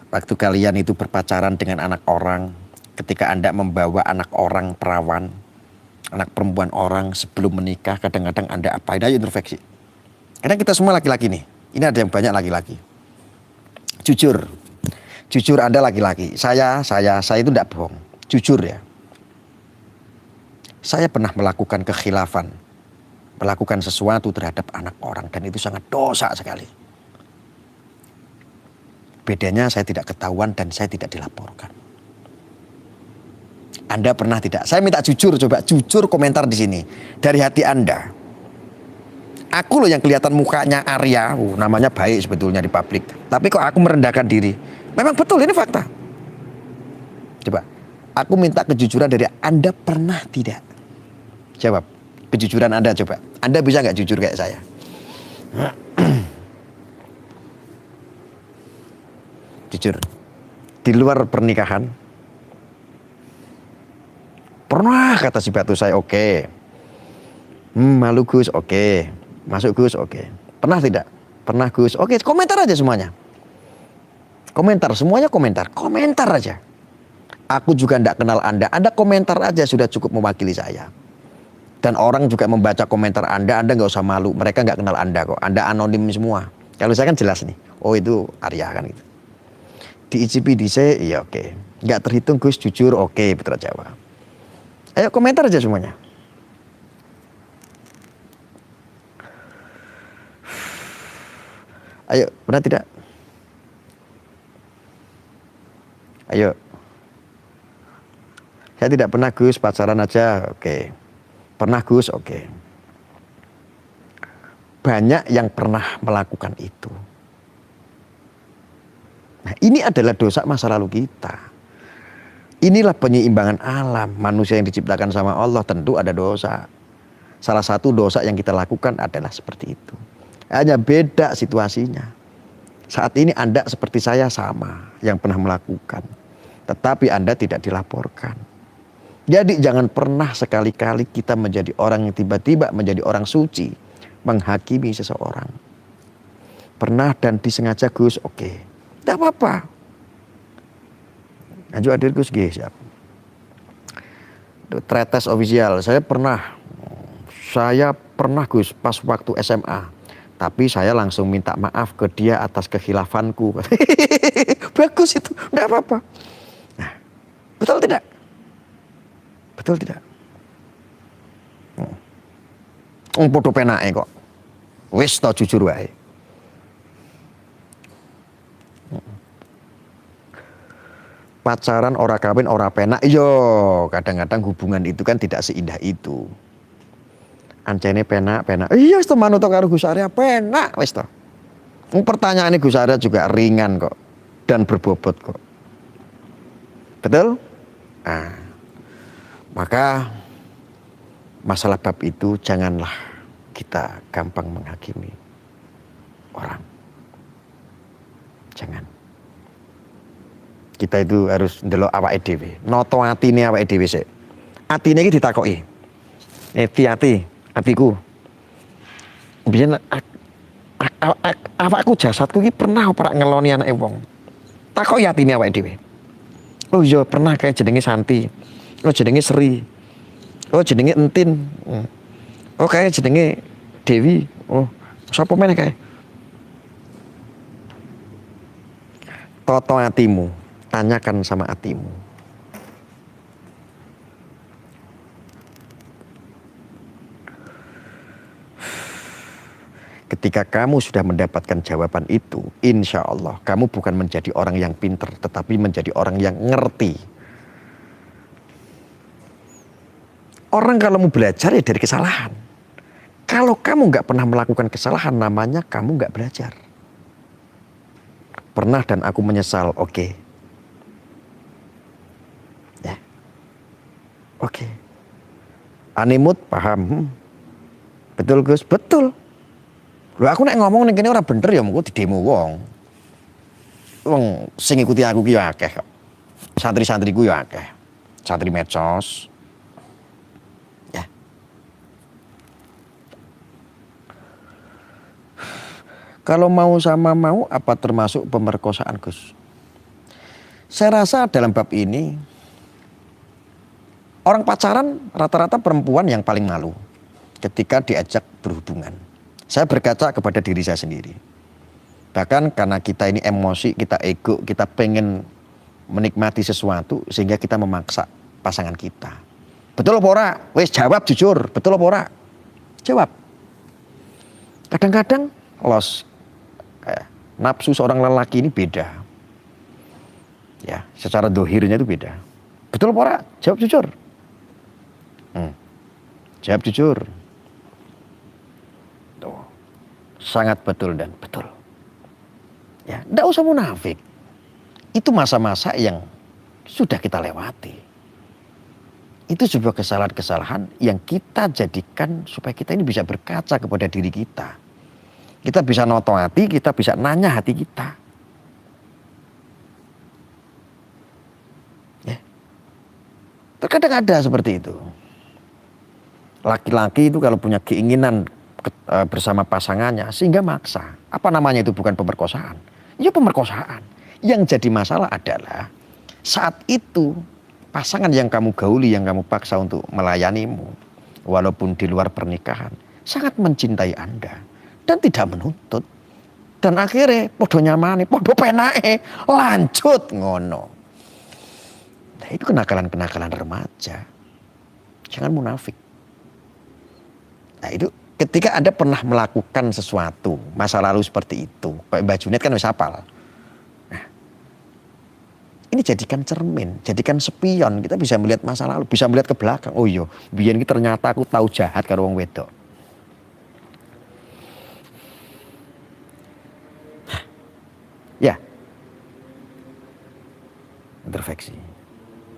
Waktu kalian itu berpacaran dengan anak orang, ketika Anda membawa anak orang perawan, anak perempuan orang sebelum menikah, kadang-kadang Anda apain aja introspeksi. Karena kita semua laki-laki nih. Ini ada yang banyak laki-laki. Jujur Anda laki-laki. Saya itu tidak bohong. Jujur ya. Saya pernah melakukan kekhilafan. Melakukan sesuatu terhadap anak orang. Dan itu sangat dosa sekali. Bedanya saya tidak ketahuan dan saya tidak dilaporkan. Anda pernah tidak? Saya minta jujur, coba jujur komentar di sini. Dari hati Anda. Aku loh yang kelihatan mukanya Arya, namanya baik sebetulnya di publik. Tapi kok aku merendahkan diri? Memang betul, ini fakta. Coba, aku minta kejujuran dari Anda pernah tidak? Jawab, kejujuran Anda coba. Anda bisa nggak jujur kayak saya? Jujur, di luar pernikahan, pernah kata si batu saya oke. Malu Gus, oke. Masuk Gus, oke. Pernah tidak? Pernah Gus, oke. Komentar aja semuanya. Komentar, semuanya komentar. Komentar aja. Aku juga tidak kenal Anda. Anda komentar aja sudah cukup mewakili saya. Dan orang juga membaca komentar Anda nggak usah malu. Mereka nggak kenal Anda kok. Anda anonim semua. Kalau saya kan jelas nih. Oh itu Arya kan gitu. Di ICP DC, iya oke. Nggak terhitung Gus, jujur, oke. Putra Jawa. Ayo komentar aja semuanya. Ayo, pernah tidak? Ayo. Saya tidak pernah Gus, pacaran aja, oke. Pernah Gus, oke. Banyak yang pernah melakukan itu. Nah, ini adalah dosa masa lalu kita. Inilah penyeimbangan alam. Manusia yang diciptakan sama Allah tentu ada dosa. Salah satu dosa yang kita lakukan adalah seperti itu. Hanya beda situasinya. Saat ini Anda seperti saya sama yang pernah melakukan. Tetapi Anda tidak dilaporkan. Jadi jangan pernah sekali-kali kita menjadi orang yang tiba-tiba menjadi orang suci. Menghakimi seseorang. Pernah dan disengaja Gus, oke. Tidak apa-apa. Lanjut hadir Gus, siap. Tretes official, saya pernah Gus pas waktu SMA. Tapi saya langsung minta maaf ke dia atas kehilafanku. Bagus itu, tidak apa-apa. Nah, betul tidak? Betul tidak? Podo penake kok. Wis to jujur wae. Pacaran ora kawin ora penak. Yo, kadang-kadang hubungan itu kan tidak seindah itu. Ancene penak. Iya, wis to manut karo Gus Arya penak wis to. Pertanyaane Gus Arya juga ringan kok dan berbobot kok. Betul? Nah, maka masalah bab itu janganlah kita gampang menghakimi orang. Jangan. Kita itu harus ndelok awake dhewe. Noto atine awake dhewe sik. Atine iki ditakoki. Atiku. Biyen awakku jasadku iki pernah ora ngeloni anake wong. Takoki atine awake dhewe. Oh iya pernah kayak jenenge Santi. Oh jenenge Sri. Oh jenenge Entin. Oh kayak jenenge Dewi. Oh sapa meneh kae? Toto hatimu, tanyakan sama hatimu. Ketika kamu sudah mendapatkan jawaban itu, insya Allah kamu bukan menjadi orang yang pinter, tetapi menjadi orang yang ngerti. Orang kalau mau belajar ya dari kesalahan. Kalau kamu nggak pernah melakukan kesalahan, namanya kamu nggak belajar. Pernah dan aku menyesal, oke. Ya, oke. Animut paham, betul Gus, betul. Loh aku nek ngomong ning kene ora bener ya mengko didemo wong. Wong sing ngikuti aku ki ya akeh kok. Santri-santriku ya akeh. Santri medsos. Ya. Kalau mau sama mau apa termasuk pemerkosaan Gus? Saya rasa dalam bab ini orang pacaran rata-rata perempuan yang paling malu ketika diajak berhubungan. Saya berkaca kepada diri saya sendiri. Bahkan karena kita ini emosi, kita ego, kita pengen menikmati sesuatu sehingga kita memaksa pasangan kita. Betul apa ora? Wes jawab jujur, betul apa ora? Jawab. Kadang-kadang nafsu seorang lelaki ini beda. Ya, secara dohirnya itu beda. Betul apa ora? Jawab jujur. Jawab jujur. Sangat betul dan betul. Ya, enggak usah munafik. Itu masa-masa yang sudah kita lewati. Itu sebuah kesalahan-kesalahan yang kita jadikan supaya kita ini bisa berkaca kepada diri kita. Kita bisa noto hati, kita bisa nanya hati kita. Ya. Terkadang ada seperti itu. Laki-laki itu kalau punya keinginan bersama pasangannya sehingga maksa. Apa namanya itu bukan pemerkosaan? Ya pemerkosaan. Yang jadi masalah adalah saat itu pasangan yang kamu gauli, yang kamu paksa untuk melayanimu walaupun di luar pernikahan sangat mencintai Anda dan tidak menuntut. Dan akhirnya podo nyamani, podo penake, lanjut ngono. Nah, itu kenakalan-kenakalan remaja. Jangan munafik. Nah, itu ketika Anda pernah melakukan sesuatu masa lalu seperti itu, kayak Mbak Junet kan wis hafal. Nah, ini Ini jadikan cermin, jadikan spion. Kita bisa melihat masa lalu, bisa melihat ke belakang. Oh iya, biyen iki ternyata aku tahu jahat karo wong wedok. Ya. Introspeksi.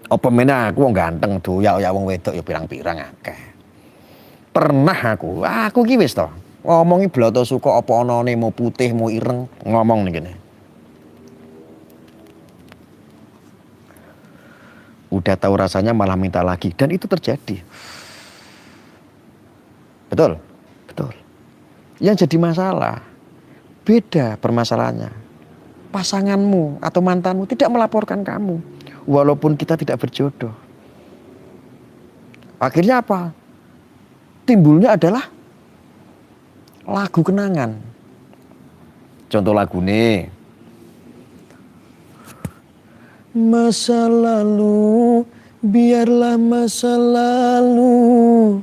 Apa meneh aku wong ganteng doyak ya wong wedok ya pirang-pirang akeh. Pernah aku ki wis to. Ngomongi bloto suka apa anane mau putih mau ireng ngomong ning kene. Udah tahu rasanya malah minta lagi dan itu terjadi. Betul? Betul. Yang jadi masalah beda permasalahannya. Pasanganmu atau mantanmu tidak melaporkan kamu walaupun kita tidak berjodoh. Akhirnya apa? Timbulnya adalah lagu kenangan. Contoh lagu nih. Masa lalu, biarlah masa lalu.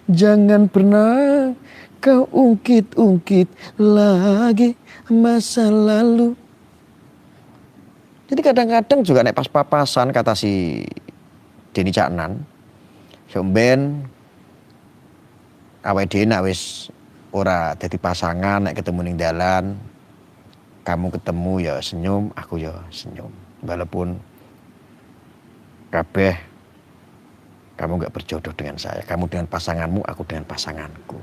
Jangan pernah kau ungkit-ungkit lagi masa lalu. Jadi kadang-kadang juga nek pas papasan kata si Denny Caknan. Somben awake dhewe nek wis ora dadi pasangan nek ketemu ning dalan. Kamu ketemu ya senyum, aku ya senyum. Walaupun kabeh kamu gak berjodoh dengan saya, kamu dengan pasanganmu, aku dengan pasanganku.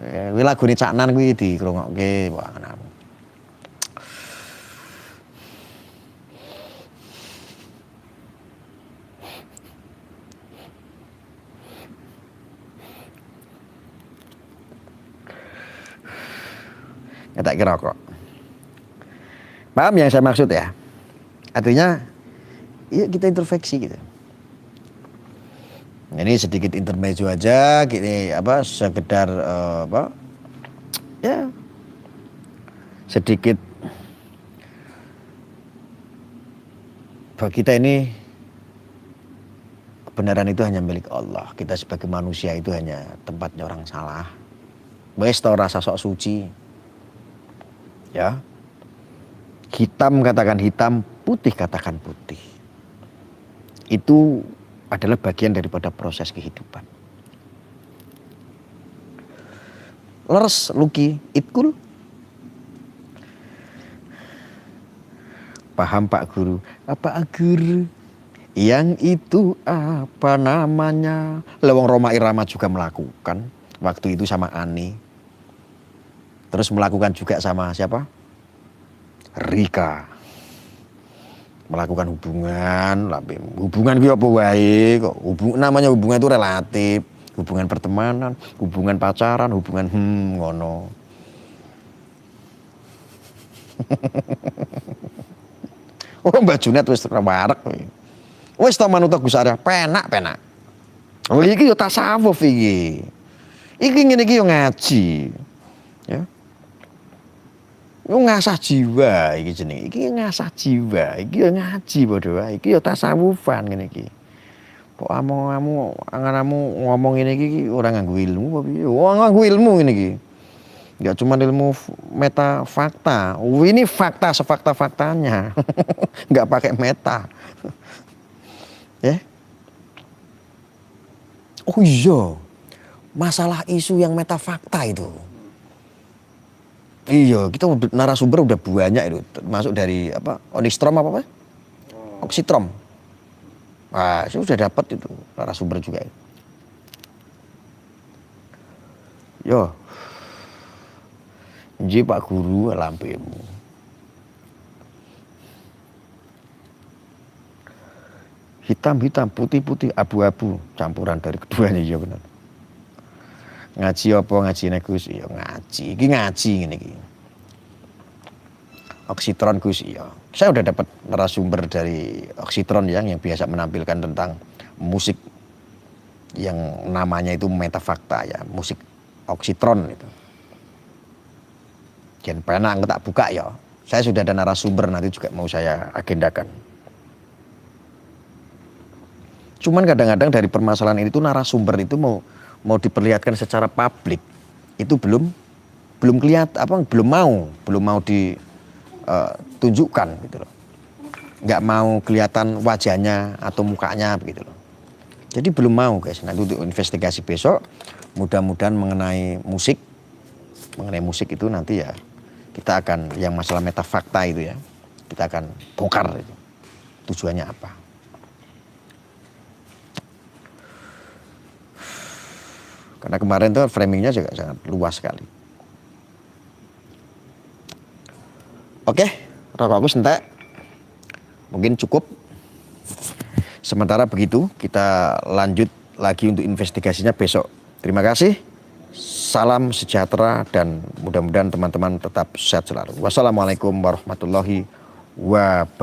Kuwi lagune Caknan kuwi dikrungokke wae. Ya tak kira kok. Paham yang saya maksud ya? Artinya, yuk kita introspeksi gitu. Ini sedikit intermezzo aja, gini apa sekedar apa? Ya, sedikit bahwa kita ini kebenaran itu hanya milik Allah. Kita sebagai manusia itu hanya tempatnya orang salah. Wes tau rasa sok suci, ya. Hitam katakan hitam, putih katakan putih. Itu adalah bagian daripada proses kehidupan. Leres Luki, itkul. Paham Pak Guru? Apa Guru? Yang itu apa namanya? Lewong Roma Irama juga melakukan. Waktu itu sama Ani. Terus melakukan juga sama siapa? Rika. Melakukan hubungan, hubungan itu apa wae kok. Namanya hubungan itu relatif. Hubungan pertemanan, hubungan pacaran, hubungan ngono. Oh Mbak Junet wis warek kowe. Wis ta manut Gus Arya, penak. Oh iki yo tasawuf iki. Iki ngene iki yo ngaji. Ya. Yo ngasah jiwa iki jenenge. Iki ngasah jiwa, iki yo ngaji padha wae. Iki yo tasawufan ngene iki. Kok among-among anganmu ngomong ngene iki ora nganggo ilmu apa piye? Oh nganggo ilmu ngene iki. Enggak cuma ilmu meta fakta. Ini fakta sefakta-faktanya. Enggak pakai meta. Ya. Oh iya. Masalah isu yang meta fakta itu. Iya, kita narasumber udah banyak itu, masuk dari apa? Onistrom apa? Oksitrom. Wah, saya sudah dapat itu narasumber juga. Yo. Nji Pak Guru lampemu. Hitam-hitam, putih-putih, abu-abu, campuran dari keduanya ya benar. Ngaji apa ngajine Gus? Iya ngaji. Iki ngaji ngene iki. Oksitron Gus iya. Saya udah dapat narasumber dari Oksitron yang biasa menampilkan tentang musik yang namanya itu metafakta ya, musik Oksitron itu. Jan penak tak buka ya. Saya sudah ada narasumber nanti juga mau saya agendakan. Cuman kadang-kadang dari permasalahan ini tuh narasumber itu mau diperlihatkan secara publik itu belum kelihatan belum mau ditunjukkan gitu loh. nggak mau kelihatan wajahnya atau mukanya begitu loh. Jadi belum mau guys. Nanti untuk investigasi besok, mudah-mudahan mengenai musik itu nanti ya kita akan yang masalah metafakta itu ya kita akan bongkar itu. Tujuannya apa? Karena kemarin tuh framingnya juga sangat luas sekali. Oke, rokokku sentek. Mungkin cukup. Sementara begitu, kita lanjut lagi untuk investigasinya besok. Terima kasih. Salam sejahtera dan mudah-mudahan teman-teman tetap sehat selalu. Wassalamualaikum warahmatullahi wabarakatuh.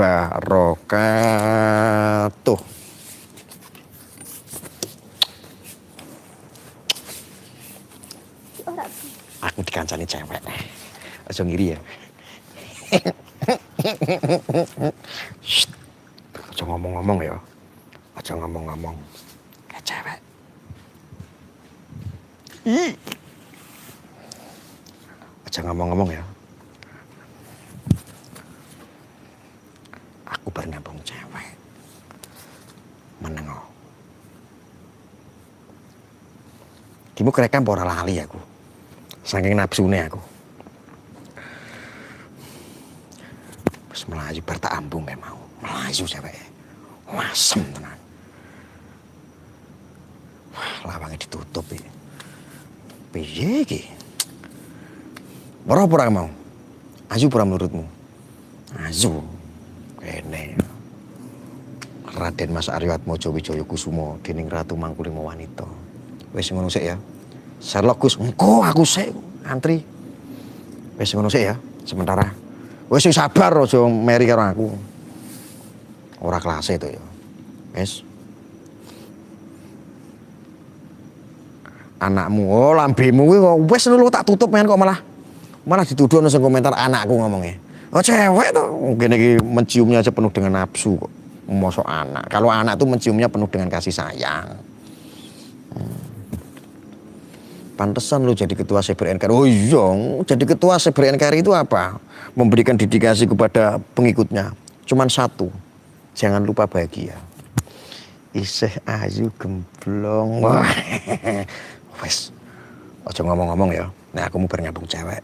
Aku dikancani cewek. Aja ngiri ya. Aja ngomong-ngomong ya. Aja ngomong-ngomong. Kayak cewek. Aja ngomong-ngomong ya. Aku baru nyambung cewek. Menengok. Kimu kerekam ora lali aku. Saking nafsune aku. Wis melayu bar tak ambung kayak mau. Melayu cewek. Wasem tenan. Wah, lawangnya ditutup iki. Piye iki? Ora ora mau. Ayu pura menurutmu? Ayu. Kene. Raden Mas Aryoatmojo Wijaya Kusuma dening Ratu Mangkulima Wanita. Wis ngono sik ya. Sherlock Gus, engko aku sik antri. Wis ngono sik ya, sementara. Wis sabar aja meri karo aku. Ora kelas itu ya. Wis. Anakmu, oh lambemu kuwi kok wis ngono tak tutup men kok malah dituduh nang komentar anakku ngomongnya. Oh cewek tuh, mungkin iki menciumnya aja penuh dengan nafsu kok. Mosok anak. Kalau anak tuh menciumnya penuh dengan kasih sayang. Pantesan lu jadi ketua Cyber NKRI. Oh iya, jadi ketua Cyber NKRI itu apa? Memberikan dedikasi kepada pengikutnya. Cuman satu, jangan lupa bahagia. Isih ayu gemblong. Wah. Wes. Aja ngomong-ngomong ya. Nah, aku mau nyambung cewek.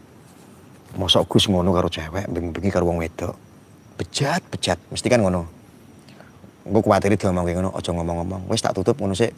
Mosok Gus ngono karo cewek, bengi-bengi karo wong wedok. Bejat, mesti kan ngono. Engko kuwatir diomongke ngono, aja ngomong-ngomong. Wis tak tutup ngono sik.